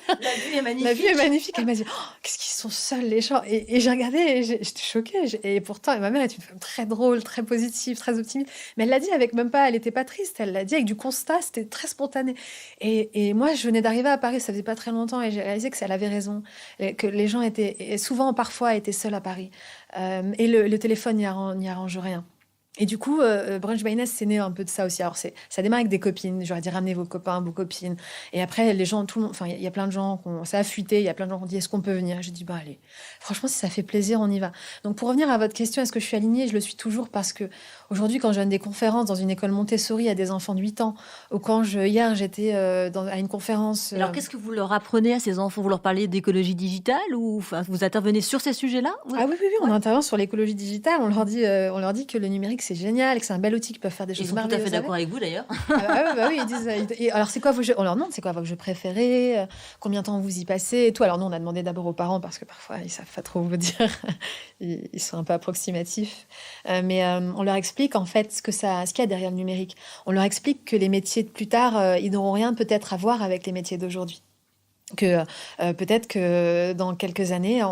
La vue est magnifique. La vue est magnifique. Elle m'a dit, qu'est-ce qu'ils sont seuls les gens. Et j'ai regardé, et j'étais choquée. Et pourtant, ma mère est une femme très drôle, très positive, très optimiste. Mais elle l'a dit avec même pas, elle n'était pas triste. Elle l'a dit avec du constat, c'était très spontané. Et moi, je venais d'arriver à Paris, ça faisait pas très longtemps, et j'ai réalisé que elle avait raison, que les gens parfois étaient seuls à Paris. Et le téléphone n'y arrange rien. Et du coup, Brunch by Inès, c'est né un peu de ça aussi. Alors, ça démarre avec des copines. J'aurais dit, ramenez vos copains, vos copines. Et après, les gens, tout le monde, enfin, il y a plein de gens, ça a fuité. Il y a plein de gens qui ont dit, est-ce qu'on peut venir? J'ai dit, allez. Franchement, si ça fait plaisir, on y va. Donc, pour revenir à votre question, est-ce que je suis alignée? Je le suis toujours parce que aujourd'hui, quand je donne des conférences dans une école Montessori à des enfants de 8 ans, ou hier, j'étais à une conférence. Alors, qu'est-ce que vous leur apprenez à ces enfants? Vous leur parlez d'écologie digitale ou vous intervenez sur ces sujets-là? Ah oui, on intervient sur l'écologie digitale. On leur dit que le numérique, c'est génial et que c'est un bel outil qui peut faire des choses merveilleuses. Ils sont tout à fait d'accord avec vous, d'ailleurs. Oui, ils disent... alors, c'est quoi vos jeux? On leur demande, c'est quoi vos jeux préférés? Combien de temps vous y passez et tout. Alors, nous, on a demandé d'abord aux parents parce que parfois, ils savent pas trop vous dire. Ils sont un peu approximatifs. Mais on leur explique, en fait, ce qu'il y a derrière le numérique. On leur explique que les métiers de plus tard, ils n'auront rien peut-être à voir avec les métiers d'aujourd'hui. Que peut-être que dans quelques années,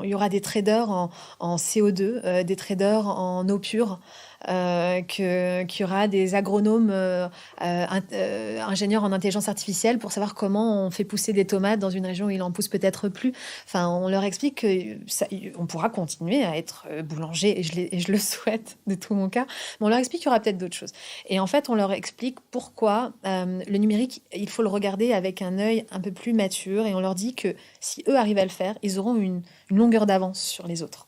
il y aura des traders en CO2, des traders en eau pure, qu'il y aura des agronomes ingénieurs en intelligence artificielle pour savoir comment on fait pousser des tomates dans une région où il en pousse peut-être plus. Enfin, on leur explique qu'on pourra continuer à être boulanger, et je le souhaite de tout mon cœur, mais on leur explique qu'il y aura peut-être d'autres choses. Et en fait, on leur explique pourquoi le numérique, il faut le regarder avec un œil un peu plus mature, et on leur dit que si eux arrivent à le faire, ils auront une longueur d'avance sur les autres.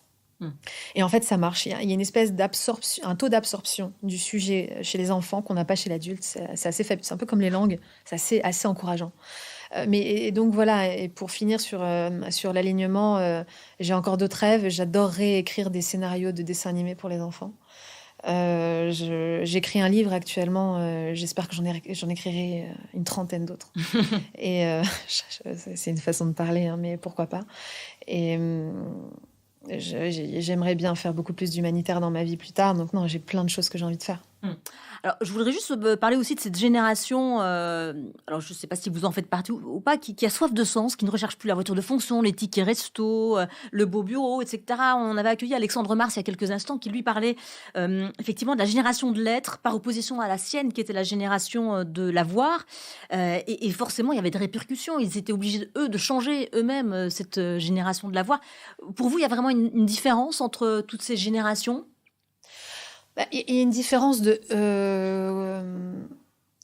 Et en fait, ça marche. Il y a une espèce d'absorption, un taux d'absorption du sujet chez les enfants qu'on n'a pas chez l'adulte. C'est assez faible. C'est un peu comme les langues. C'est assez encourageant. Et donc voilà. Et pour finir sur l'alignement, j'ai encore d'autres rêves. J'adorerais écrire des scénarios de dessins animés pour les enfants. J'écris un livre actuellement. J'espère que j'en écrirai une trentaine d'autres. Et c'est une façon de parler, hein, mais pourquoi pas. Et j'aimerais bien faire beaucoup plus d'humanitaire dans ma vie plus tard. Donc non, j'ai plein de choses que j'ai envie de faire. Mmh. Alors, je voudrais juste parler aussi de cette génération, alors je ne sais pas si vous en faites partie ou pas, qui a soif de sens, qui ne recherche plus la voiture de fonction, les tickets resto, le beau bureau, et cetera. On avait accueilli Alexandre Mars il y a quelques instants qui lui parlait, effectivement de la génération de l'être par opposition à la sienne qui était la génération, de l'avoir, et forcément il y avait des répercussions. Ils étaient obligés, eux, de changer eux-mêmes, cette, génération de l'avoir. Pour vous, il y a vraiment une différence entre toutes ces générations? Bah, il y a une différence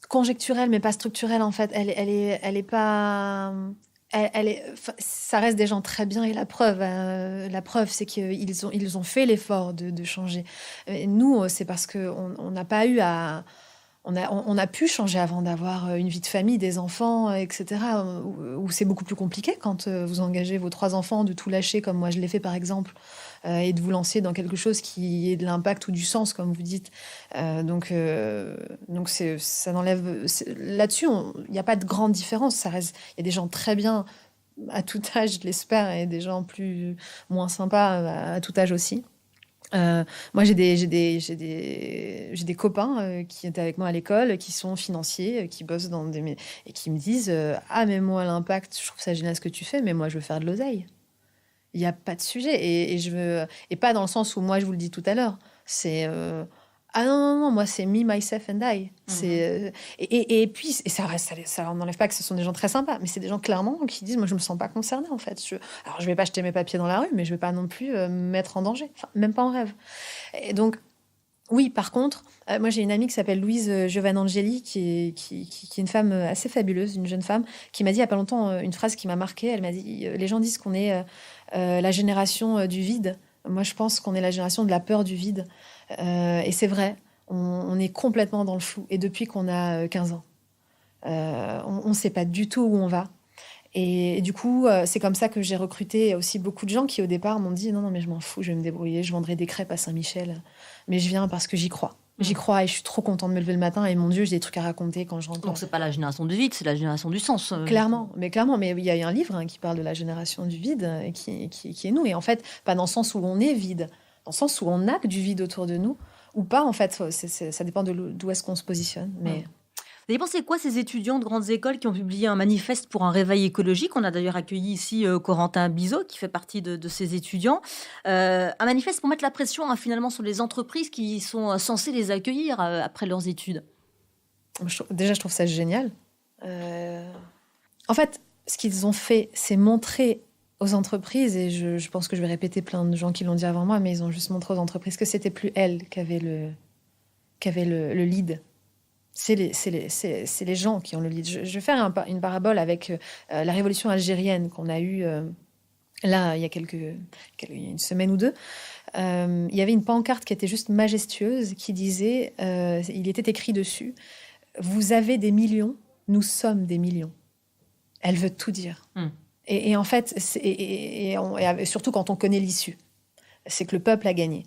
conjecturelle, mais pas structurelle en fait. Elle est pas. Enfin, ça reste des gens très bien et la preuve, c'est qu'ils ont fait l'effort de changer. Nous, c'est parce qu'on n'a pas eu à. On a pu changer avant d'avoir une vie de famille, des enfants, etc. Où c'est beaucoup plus compliqué quand vous engagez vos 3 enfants, de tout lâcher comme moi je l'ai fait par exemple, et de vous lancer dans quelque chose qui ait de l'impact ou du sens, comme vous dites. Donc ça n'enlève. Là-dessus, il n'y a pas de grande différence. Ça reste, il y a des gens très bien à tout âge, je l'espère, et des gens moins sympas à tout âge aussi. Moi, j'ai des copains qui étaient avec moi à l'école, qui sont financiers, qui bossent et qui me disent ah, mais moi, l'impact, je trouve ça génial ce que tu fais, mais moi, je veux faire de l'oseille. Il n'y a pas de sujet. Et pas dans le sens où moi, je vous le dis tout à l'heure. C'est ah non, non, non, moi, c'est me, myself and I. Et puis, ça n'enlève pas que ce sont des gens très sympas, mais c'est des gens clairement qui disent moi, je me sens pas concernée en fait. Alors, je vais pas jeter mes papiers dans la rue, mais je vais pas non plus me mettre en danger. Enfin, même pas en rêve. Et donc, oui, par contre, moi j'ai une amie qui s'appelle Louise Giovanangeli, qui est une femme assez fabuleuse, une jeune femme, qui m'a dit il y a pas longtemps une phrase qui m'a marquée. Elle m'a dit les gens disent qu'on est la génération du vide. Moi, je pense qu'on est la génération de la peur du vide. Et c'est vrai, on est complètement dans le flou. Et depuis qu'on a 15 ans, on ne sait pas du tout où on va. Et du coup, c'est comme ça que j'ai recruté aussi beaucoup de gens qui, au départ, m'ont dit « Non, non, mais je m'en fous, je vais me débrouiller, je vendrai des crêpes à Saint-Michel. Mais je viens parce que j'y crois. J'y crois et je suis trop contente de me lever le matin. Et mon Dieu, j'ai des trucs à raconter quand je rentre. » Donc, c'est pas la génération du vide, c'est la génération du sens. Clairement. Mais il y a un livre qui parle de la génération du vide, qui est nous. Et en fait, pas dans le sens où on est vide, dans le sens où on a du vide autour de nous, ou pas, en fait. Ça dépend d'où est-ce qu'on se positionne. Mais... Vous avez pensé quoi, ces étudiants de grandes écoles qui ont publié un manifeste pour un réveil écologique? On a d'ailleurs accueilli ici Corentin Bizot, qui fait partie de ces étudiants. Un manifeste pour mettre la pression finalement sur les entreprises qui sont censées les accueillir après leurs études. Déjà, je trouve ça génial. En fait, ce qu'ils ont fait, c'est montrer aux entreprises, et je pense que je vais répéter plein de gens qui l'ont dit avant moi, mais ils ont juste montré aux entreprises que c'était plus elles qui avaient le lead. C'est les gens qui ont le lead. Je vais faire une parabole avec la révolution algérienne qu'on a eue là, il y a une semaine ou deux. Il y avait une pancarte qui était juste majestueuse, qui disait, il était écrit dessus, « Vous avez des millions, nous sommes des millions ». Elle veut tout dire. Et en fait, surtout quand on connaît l'issue, c'est que le peuple a gagné.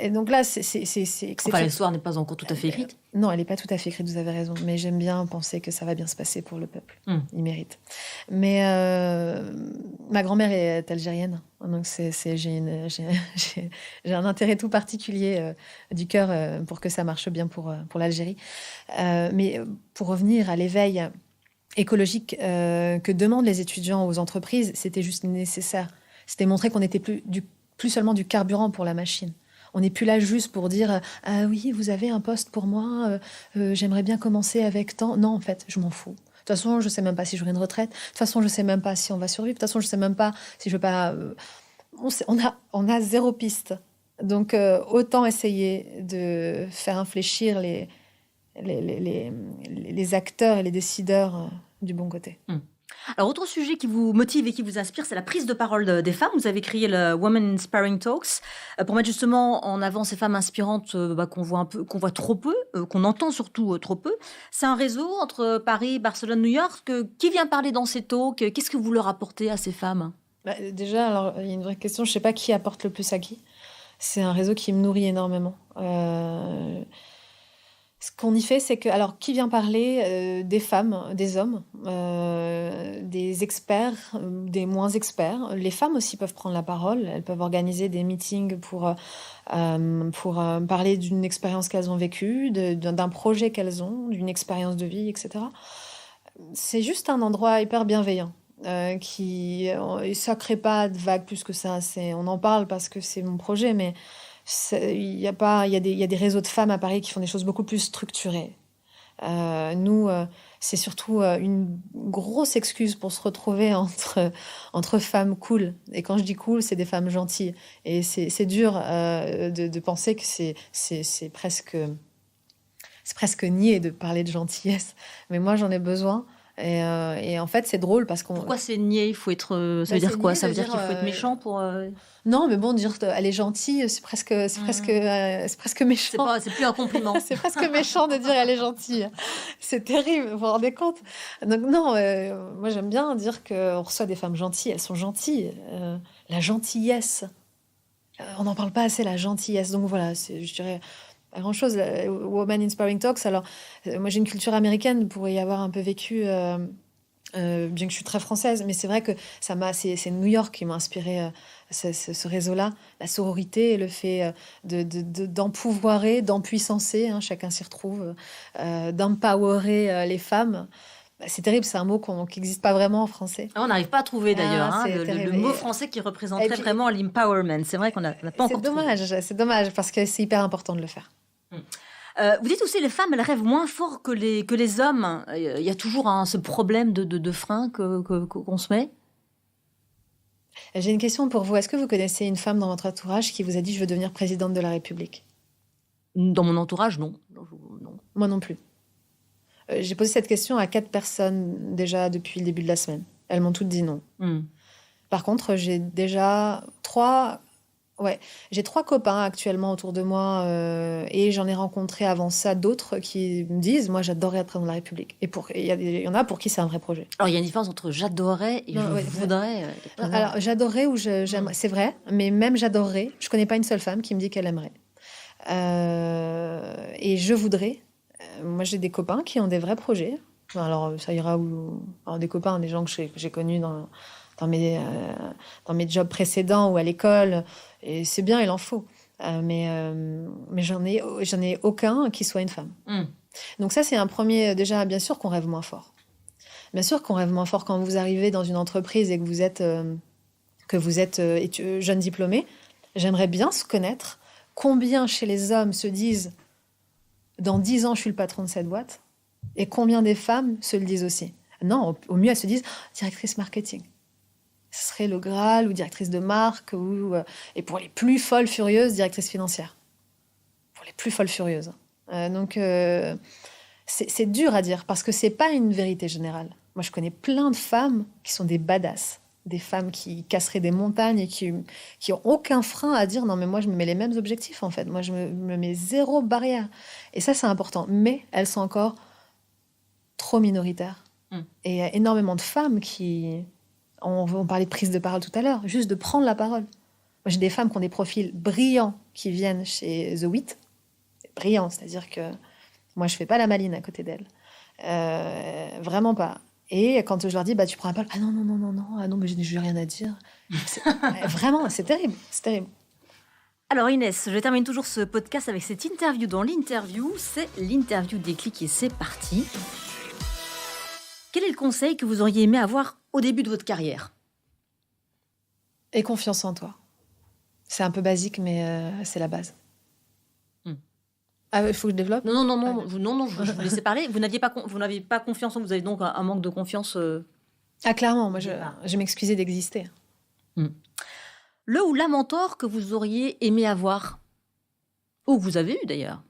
Et donc là, Enfin, l'histoire n'est pas encore tout à fait écrite. Non, elle n'est pas tout à fait écrite, vous avez raison. Mais j'aime bien penser que ça va bien se passer pour le peuple. Il mérite. Mais ma grand-mère est algérienne. Donc j'ai un intérêt tout particulier du cœur pour que ça marche bien pour l'Algérie. Mais pour revenir à l'éveil écologique que demandent les étudiants aux entreprises, c'était juste nécessaire. C'était montrer qu'on n'était plus seulement du carburant pour la machine. On n'est plus là juste pour dire « Ah oui, vous avez un poste pour moi, j'aimerais bien commencer avec tant... » Non, en fait, je m'en fous. De toute façon, je ne sais même pas si j'aurai une retraite. De toute façon, je ne sais même pas si on va survivre. De toute façon, je ne sais même pas si je ne veux pas... On a 0 piste. Donc, autant essayer de faire infléchir les acteurs et les décideurs du bon côté. Alors, autre sujet qui vous motive et qui vous inspire, c'est la prise de parole des femmes. Vous avez créé le Women Inspiring Talks pour mettre justement en avant ces femmes inspirantes qu'on voit trop peu, qu'on entend surtout trop peu. C'est un réseau entre Paris, Barcelone, New York. Qui vient parler dans ces talks? Qu'est-ce que vous leur apportez à ces femmes? Déjà, alors, il y a une vraie question. Je ne sais pas qui apporte le plus à qui. C'est un réseau qui me nourrit énormément. Ce qu'on y fait, c'est que, alors, qui vient parler des femmes, des hommes, des experts, des moins experts. Les femmes aussi peuvent prendre la parole. Elles peuvent organiser des meetings pour parler d'une expérience qu'elles ont vécue, d'un projet qu'elles ont, d'une expérience de vie, etc. C'est juste un endroit hyper bienveillant. Ça crée pas de vagues plus que ça. On en parle parce que c'est mon projet, mais il y a des réseaux de femmes à Paris qui font des choses beaucoup plus structurées. Nous, c'est surtout une grosse excuse pour se retrouver entre femmes cool. Et quand je dis cool, c'est des femmes gentilles. Et c'est dur de penser que c'est presque niais de parler de gentillesse. Mais moi, j'en ai besoin. Et en fait, c'est drôle parce qu'on... Pourquoi c'est niais? Il faut être... Ça veut dire quoi? Ça veut dire qu'il faut être méchant pour... Non, mais bon, dire elle est gentille, c'est presque méchant. C'est plus un compliment. C'est presque méchant de dire elle est gentille. C'est terrible, vous vous rendez compte? Donc non, moi j'aime bien dire qu'on reçoit des femmes gentilles, elles sont gentilles. La gentillesse, on n'en parle pas assez, la gentillesse. Donc voilà, je dirais... Pas grand-chose. Woman Inspiring Talks. Alors, moi, j'ai une culture américaine pour y avoir un peu vécu, bien que je suis très française. Mais c'est vrai que c'est New York qui m'a inspiré ce réseau-là. La sororité, le fait d'empouvoirer, d'empuissancer, hein, chacun s'y retrouve, d'empowerer les femmes. C'est terrible, c'est un mot qui n'existe pas vraiment en français. On n'arrive pas à trouver d'ailleurs le mot français qui représenterait vraiment l'empowerment. C'est vrai qu'on n'a pas encore trouvé. C'est dommage parce que c'est hyper important de le faire. Vous dites aussi les femmes, elles rêvent moins fort que les hommes. Il y a toujours ce problème de frein qu'on se met. J'ai une question pour vous. Est-ce que vous connaissez une femme dans votre entourage qui vous a dit « je veux devenir présidente de la République » ? Dans mon entourage, non. Moi non plus. J'ai posé cette question à 4 personnes déjà depuis le début de la semaine. Elles m'ont toutes dit non. Par contre, j'ai déjà 3 copains actuellement autour de moi et j'en ai rencontré avant ça d'autres qui me disent « moi, j'adorerais être président de la République ». Et il y en a pour qui c'est un vrai projet. Alors, il y a une différence entre « j'adorerais » et « je voudrais ». Alors, j'adorerais ou j'aimerais, c'est vrai, mais même j'adorerais, je connais pas une seule femme qui me dit qu'elle aimerait. Et je voudrais... Moi, j'ai des copains qui ont des vrais projets. Alors, ça ira alors, des copains, des gens que j'ai connus dans mes jobs précédents ou à l'école. Et c'est bien, il en faut. Mais j'en ai aucun qui soit une femme. Donc ça, c'est un premier... Déjà, bien sûr qu'on rêve moins fort. Bien sûr qu'on rêve moins fort quand vous arrivez dans une entreprise et que vous êtes jeune diplômé. J'aimerais bien se connaître. Combien chez les hommes se disent... Dans 10 ans, je suis le patron de cette boîte. Et combien des femmes se le disent aussi? Non, au mieux, elles se disent directrice marketing. Ce serait le Graal, ou directrice de marque, et pour les plus folles furieuses, directrice financière. Pour les plus folles furieuses. Donc, c'est dur à dire, parce que c'est pas une vérité générale. Moi, je connais plein de femmes qui sont des badass. Des femmes qui casseraient des montagnes et qui ont aucun frein à dire non mais moi je me mets les mêmes objectifs en fait, moi je me mets 0 barrière et ça c'est important, mais elles sont encore trop minoritaires et il y a énormément de femmes on parlait de prise de parole tout à l'heure, juste de prendre la parole. Moi j'ai des femmes qui ont des profils brillants qui viennent chez The Wit, brillants, c'est-à-dire que moi je fais pas la maline à côté d'elles, vraiment pas. Et quand je leur dis, tu prends la parole, ah non, mais je n'ai rien à dire. Vraiment, c'est terrible, c'est terrible. Alors Inès, je termine toujours ce podcast avec cette interview. Dans l'interview, c'est l'interview déclic et c'est parti. Quel est le conseil que vous auriez aimé avoir au début de votre carrière? Et confiance en toi. C'est un peu basique, mais c'est la base. Ah, il faut que je développe? Non, je vous laissais parler. Vous n'aviez pas confiance, vous avez donc un manque de confiance. Ah, clairement, moi, je m'excusais d'exister. Le ou la mentor que vous auriez aimé avoir, ou que vous avez eu d'ailleurs?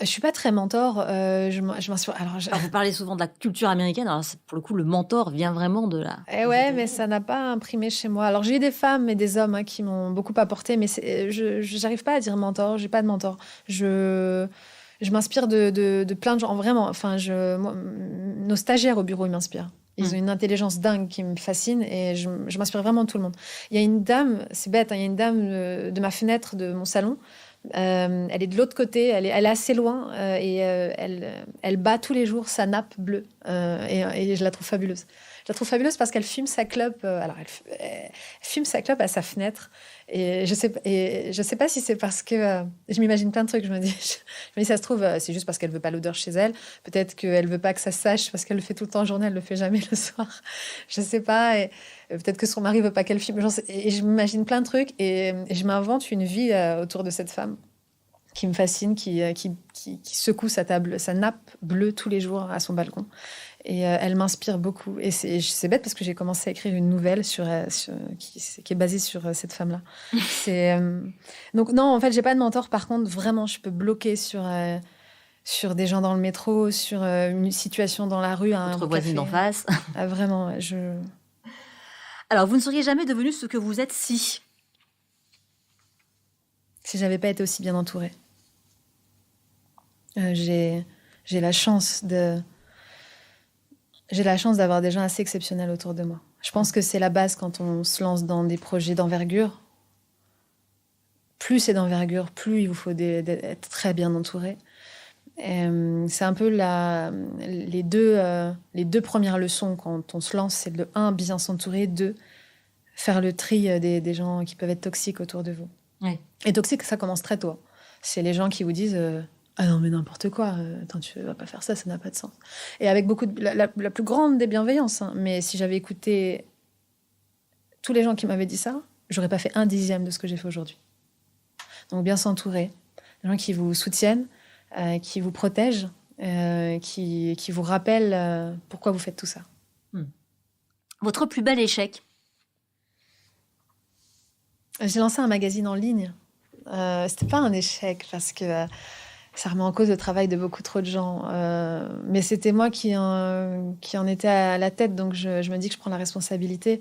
Je suis pas très mentor. Je m'inspire. Alors, vous parlez souvent de la culture américaine. Alors, pour le coup, le mentor vient vraiment de là. Ouais, mais ça n'a pas imprimé chez moi. Alors, j'ai eu des femmes et des hommes qui m'ont beaucoup apporté, mais je n'arrive pas à dire mentor. J'ai pas de mentor. Je m'inspire de plein de gens. Vraiment, enfin, nos stagiaires au bureau, ils m'inspirent. Ils ont une intelligence dingue qui me fascine et je m'inspire vraiment de tout le monde. Il y a une dame, c'est bête, il y a une dame de ma fenêtre de mon salon. Elle est de l'autre côté, elle est assez loin elle bat tous les jours sa nappe bleue et je la trouve fabuleuse. Je la trouve fabuleuse parce qu'elle fume sa clope. Elle fume sa clope à sa fenêtre. Et je sais pas si c'est parce que je m'imagine plein de trucs. Je me dis, ça se trouve, c'est juste parce qu'elle veut pas l'odeur chez elle. Peut-être qu'elle veut pas que ça se sache parce qu'elle le fait tout le temps en journée, elle le fait jamais le soir. Je sais pas. Et peut-être que son mari veut pas qu'elle fume. Et je m'imagine plein de trucs et je m'invente une vie autour de cette femme qui me fascine, qui secoue sa nappe bleue tous les jours à son balcon. Et elle m'inspire beaucoup. Et c'est bête parce que j'ai commencé à écrire une nouvelle qui est basée sur cette femme-là. Donc non, en fait, j'ai pas de mentor. Par contre, vraiment, je peux bloquer sur des gens dans le métro, sur une situation dans la rue. Votre voisine d'en face. Ah, vraiment, Alors, vous ne seriez jamais devenu ce que vous êtes si j'avais pas été aussi bien entourée. J'ai la chance d'avoir des gens assez exceptionnels autour de moi. Je pense que c'est la base quand on se lance dans des projets d'envergure. Plus c'est d'envergure, plus il vous faut être très bien entouré. C'est un peu les deux premières leçons quand on se lance, c'est de 1, bien s'entourer, 2, faire le tri des gens qui peuvent être toxiques autour de vous. Oui. Et toxique, ça commence très tôt. C'est les gens qui vous disent ah non, mais n'importe quoi, attends, tu vas pas faire ça n'a pas de sens. Et avec beaucoup la plus grande des bienveillances, hein, mais si j'avais écouté tous les gens qui m'avaient dit ça, j'aurais pas fait 1/10 de ce que j'ai fait aujourd'hui. Donc bien s'entourer, des gens qui vous soutiennent, qui vous protègent, qui vous rappellent pourquoi vous faites tout ça. Votre plus bel échec? J'ai lancé un magazine en ligne. C'était pas un échec parce que ça remet en cause le travail de beaucoup trop de gens. Mais c'était moi qui en était à la tête, donc je me dis que je prends la responsabilité.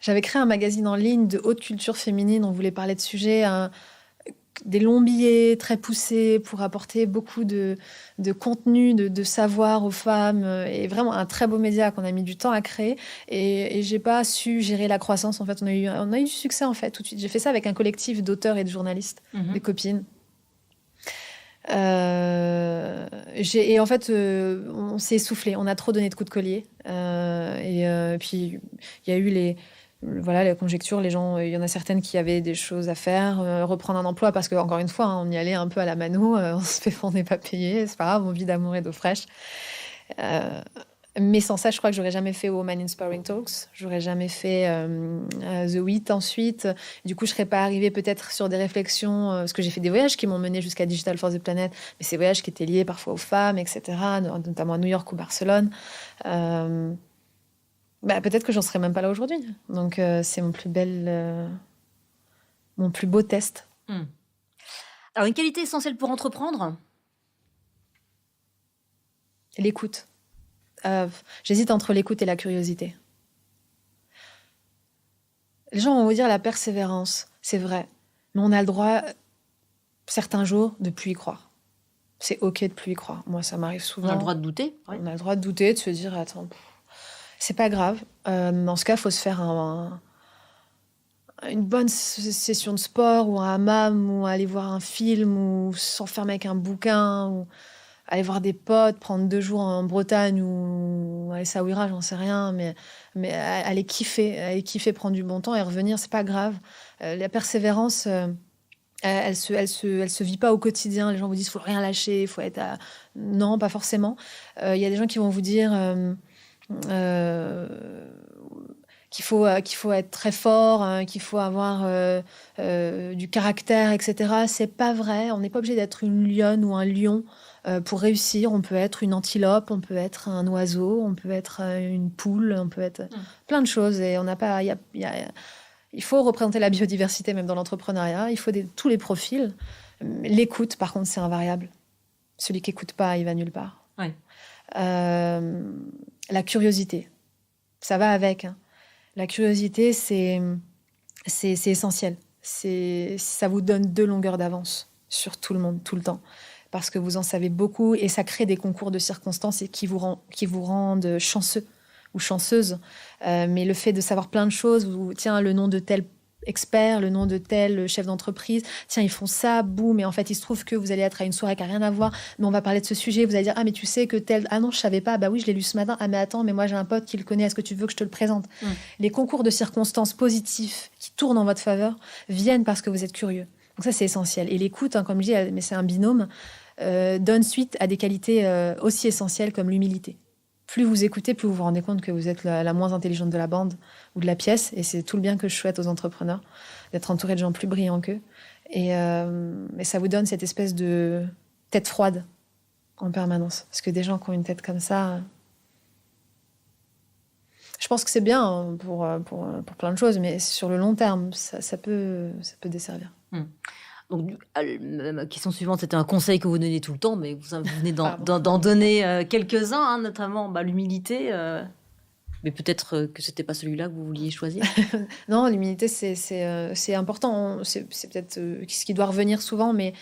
J'avais créé un magazine en ligne de haute culture féminine. On voulait parler de sujets, des longs billets très poussés pour apporter beaucoup de contenu, de savoir aux femmes. Et vraiment un très beau média qu'on a mis du temps à créer. Et j'ai pas su gérer la croissance. En fait, on a eu du succès en fait tout de suite. J'ai fait ça avec un collectif d'auteurs et de journalistes, des copines. Et en fait, on s'est essoufflé. On a trop donné de coups de collier. Puis il y a eu les conjectures. Les gens, il y en a certaines qui avaient des choses à faire, reprendre un emploi parce que encore une fois, hein, on y allait un peu à la mano. On n'est pas payé, c'est pas grave. On vit d'amour et d'eau fraîche. Mais sans ça, je crois que j'aurais jamais fait Woman Inspiring Talks. J'aurais jamais fait The Wheat ensuite. Du coup, je serais pas arrivée peut-être sur des réflexions, parce que j'ai fait des voyages qui m'ont menée jusqu'à Digital for the Planet, mais ces voyages qui étaient liés parfois aux femmes, etc., notamment à New York ou Barcelone. Peut-être que j'en serais même pas là aujourd'hui. Donc, c'est mon plus beau test. Alors, une qualité essentielle pour entreprendre? L'écoute. J'hésite entre l'écoute et la curiosité. Les gens vont vous dire la persévérance, c'est vrai, mais on a le droit, certains jours, de plus y croire. C'est ok de plus y croire. Moi, ça m'arrive souvent. On a le droit de douter. Oui. On a le droit de douter, de se dire attends, c'est pas grave. Dans ce cas, il faut se faire une bonne session de sport ou un hammam ou aller voir un film ou s'enfermer avec un bouquin ou aller voir des potes, prendre 2 jours en Bretagne ou à Essaouira, j'en sais rien, mais aller kiffer, prendre du bon temps et revenir, c'est pas grave. La persévérance, elle se vit pas au quotidien. Les gens vous disent faut rien lâcher, faut être non, pas forcément. Il y a des gens qui vont vous dire qu'il faut être très fort, qu'il faut avoir du caractère, etc. C'est pas vrai. On n'est pas obligé d'être une lionne ou un lion pour réussir. On peut être une antilope, on peut être un oiseau, on peut être une poule, on peut être plein de choses. Et on n'a pas. Il faut représenter la biodiversité même dans l'entrepreneuriat. Il faut tous les profils. L'écoute, par contre, c'est invariable. Celui qui n'écoute pas, il va nulle part. Ouais. La curiosité, ça va avec. Hein. La curiosité, c'est essentiel. Ça vous donne 2 longueurs d'avance sur tout le monde, tout le temps. Parce que vous en savez beaucoup et ça crée des concours de circonstances et qui vous rendent chanceux ou chanceuse. Mais le fait de savoir plein de choses, tiens, le nom de tel expert, le nom de tel chef d'entreprise. Tiens, ils font ça, boum. Et en fait, il se trouve que vous allez être à une soirée qui n'a rien à voir, mais on va parler de ce sujet. Vous allez dire, ah, mais tu sais que tel... Ah non, je savais pas. Bah oui, je l'ai lu ce matin. Ah, mais attends, mais moi, j'ai un pote qui le connaît. Est-ce que tu veux que je te le présente? Les concours de circonstances positifs qui tournent en votre faveur viennent parce que vous êtes curieux. Donc ça, c'est essentiel. Et l'écoute, hein, comme je dis, mais c'est un binôme, donne suite à des qualités aussi essentielles comme l'humilité. Plus vous écoutez, plus vous vous rendez compte que vous êtes la moins intelligente de la bande ou de la pièce. Et c'est tout le bien que je souhaite aux entrepreneurs, d'être entouré de gens plus brillants qu'eux. Et ça vous donne cette espèce de tête froide en permanence. Parce que des gens qui ont une tête comme ça... Je pense que c'est bien hein, pour plein de choses, mais sur le long terme, ça peut desservir. Donc, ma question suivante, c'était un conseil que vous donnez tout le temps, mais vous venez d'en donner quelques-uns, hein, notamment l'humilité. Mais peut-être que c'était pas celui-là que vous vouliez choisir. Non, l'humilité, c'est important. C'est peut-être ce qui doit revenir souvent, mais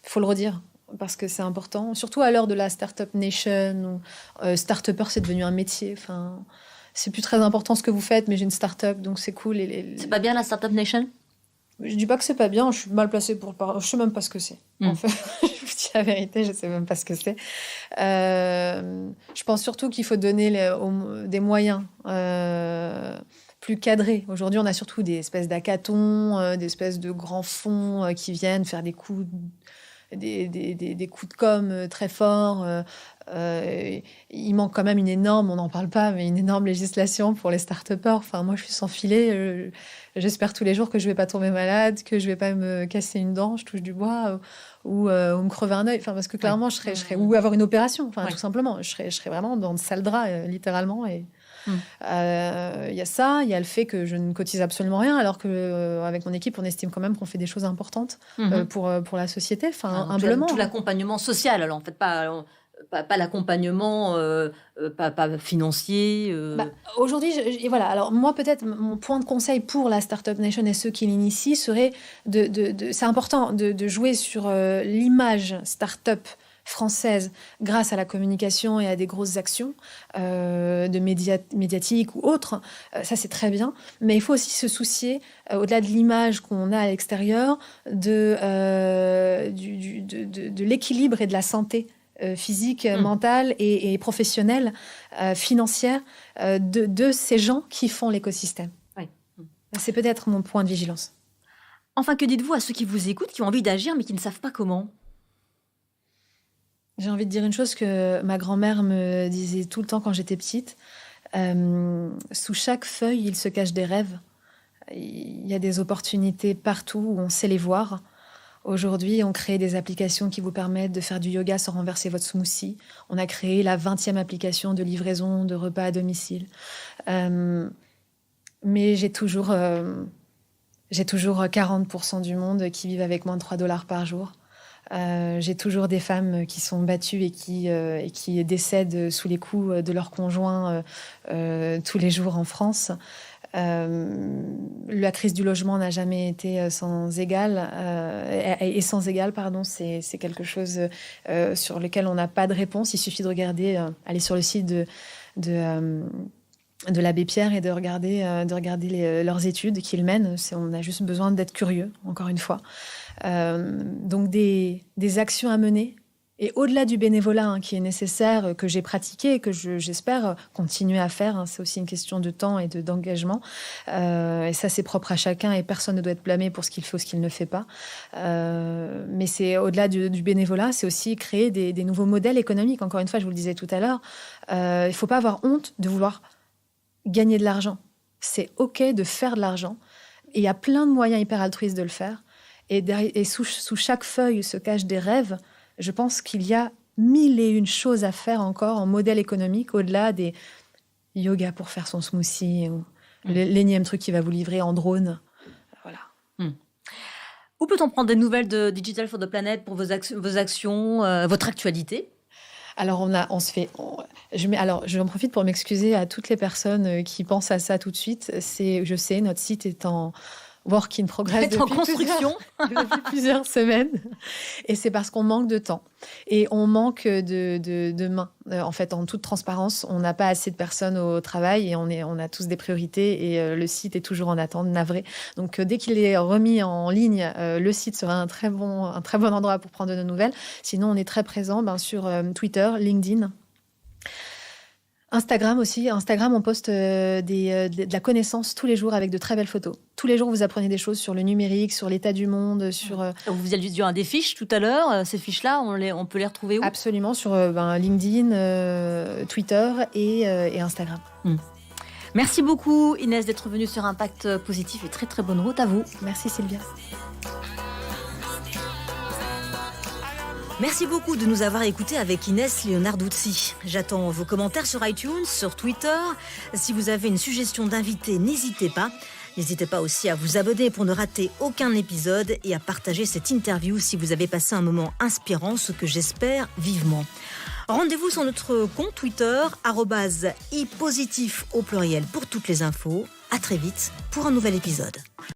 il faut le redire parce que c'est important. Surtout à l'heure de la Startup Nation, où start-upper, c'est devenu un métier. Enfin, c'est plus très important ce que vous faites, mais j'ai une start-up, donc c'est cool. C'est pas bien la Startup Nation? Je dis pas que c'est pas bien, je suis mal placée pour le parler. Je sais même pas ce que c'est. En fait, je vous dis la vérité, je sais même pas ce que c'est. Je pense surtout qu'il faut donner des moyens plus cadrés. Aujourd'hui, on a surtout des espèces d'hackathons, des espèces de grands fonds qui viennent faire des coups de com très forts. Il manque quand même une énorme, on n'en parle pas, mais une énorme législation pour les start-upers. Enfin, moi, je suis sans filet. J'espère tous les jours que je vais pas tomber malade, que je vais pas me casser une dent, je touche du bois, ou me crever un œil. Enfin, parce que clairement, je serais ou avoir une opération. Enfin, tout simplement, je serais vraiment dans de sales draps, littéralement. Et il y a ça, il y a le fait que je ne cotise absolument rien, alors que avec mon équipe, on estime quand même qu'on fait des choses importantes pour la société. Enfin, humblement. Tout l'accompagnement social, alors en fait pas l'accompagnement pas financier. Aujourd'hui, voilà. Alors moi, peut-être mon point de conseil pour la Startup Nation et ceux qui l'initient serait c'est important de jouer sur l'image startup française grâce à la communication et à des grosses actions médiatiques ou autres. Ça, c'est très bien. Mais il faut aussi se soucier, au-delà de l'image qu'on a à l'extérieur, de l'équilibre et de la santé physique, mentale et professionnelle, financière de ces gens qui font l'écosystème. Oui. C'est peut-être mon point de vigilance. Enfin, que dites-vous à ceux qui vous écoutent, qui ont envie d'agir mais qui ne savent pas comment? J'ai envie de dire une chose que ma grand-mère me disait tout le temps quand j'étais petite. Sous chaque feuille, il se cache des rêves. Il y a des opportunités partout où on sait les voir. Aujourd'hui, on crée des applications qui vous permettent de faire du yoga sans renverser votre smoothie. On a créé la 20e application de livraison de repas à domicile. Mais j'ai toujours 40% du monde qui vivent avec moins de $3 par jour. J'ai toujours des femmes qui sont battues et qui décèdent sous les coups de leur conjoint tous les jours en France. La crise du logement n'a jamais été sans égal sans égal, pardon. C'est quelque chose sur lequel on n'a pas de réponse. Il suffit de regarder, aller sur le site de l'abbé Pierre et de regarder leurs études qu'ils mènent. On a juste besoin d'être curieux, encore une fois. Donc des actions à mener. Et au-delà du bénévolat qui est nécessaire, que j'ai pratiqué et que j'espère continuer à faire, c'est aussi une question de temps et d'engagement. Et ça, c'est propre à chacun et personne ne doit être blâmé pour ce qu'il fait ou ce qu'il ne fait pas. Mais c'est au-delà du bénévolat, c'est aussi créer des nouveaux modèles économiques. Encore une fois, je vous le disais tout à l'heure, il ne faut pas avoir honte de vouloir gagner de l'argent. C'est OK de faire de l'argent. Et il y a plein de moyens hyper altruistes de le faire. Et sous chaque feuille se cachent des rêves. Je pense qu'il y a 1001 choses à faire encore en modèle économique, au-delà des yoga pour faire son smoothie ou l'énième truc qui va vous livrer en drone. Voilà. Où peut-on prendre des nouvelles de Digital for the Planet pour vos actions, votre actualité? Alors, j'en profite pour m'excuser à toutes les personnes qui pensent à ça tout de suite. Je sais, notre site est en work in progress en construction. depuis plusieurs semaines. Et c'est parce qu'on manque de temps. Et on manque de mains. En fait, en toute transparence, on n'a pas assez de personnes au travail et on a tous des priorités. Et le site est toujours en attente, navré. Donc, dès qu'il est remis en ligne, le site sera un très bon endroit pour prendre de nos nouvelles. Sinon, on est très présent sur Twitter, LinkedIn. Instagram aussi. Instagram, on poste de la connaissance tous les jours avec de très belles photos. Tous les jours, vous apprenez des choses sur le numérique, sur l'état du monde, sur... Vous avez dit des fiches tout à l'heure. Ces fiches-là, on peut les retrouver où? Absolument, sur LinkedIn, Twitter et Instagram. Merci beaucoup, Inès, d'être venue sur Impact Positif et très très bonne route à vous. Merci Sylvia. Merci beaucoup de nous avoir écoutés avec Inès Leonarduzzi. J'attends vos commentaires sur iTunes, sur Twitter. Si vous avez une suggestion d'invité, n'hésitez pas. N'hésitez pas aussi à vous abonner pour ne rater aucun épisode et à partager cette interview si vous avez passé un moment inspirant, ce que j'espère vivement. Rendez-vous sur notre compte Twitter, @ipositif au pluriel pour toutes les infos. À très vite pour un nouvel épisode.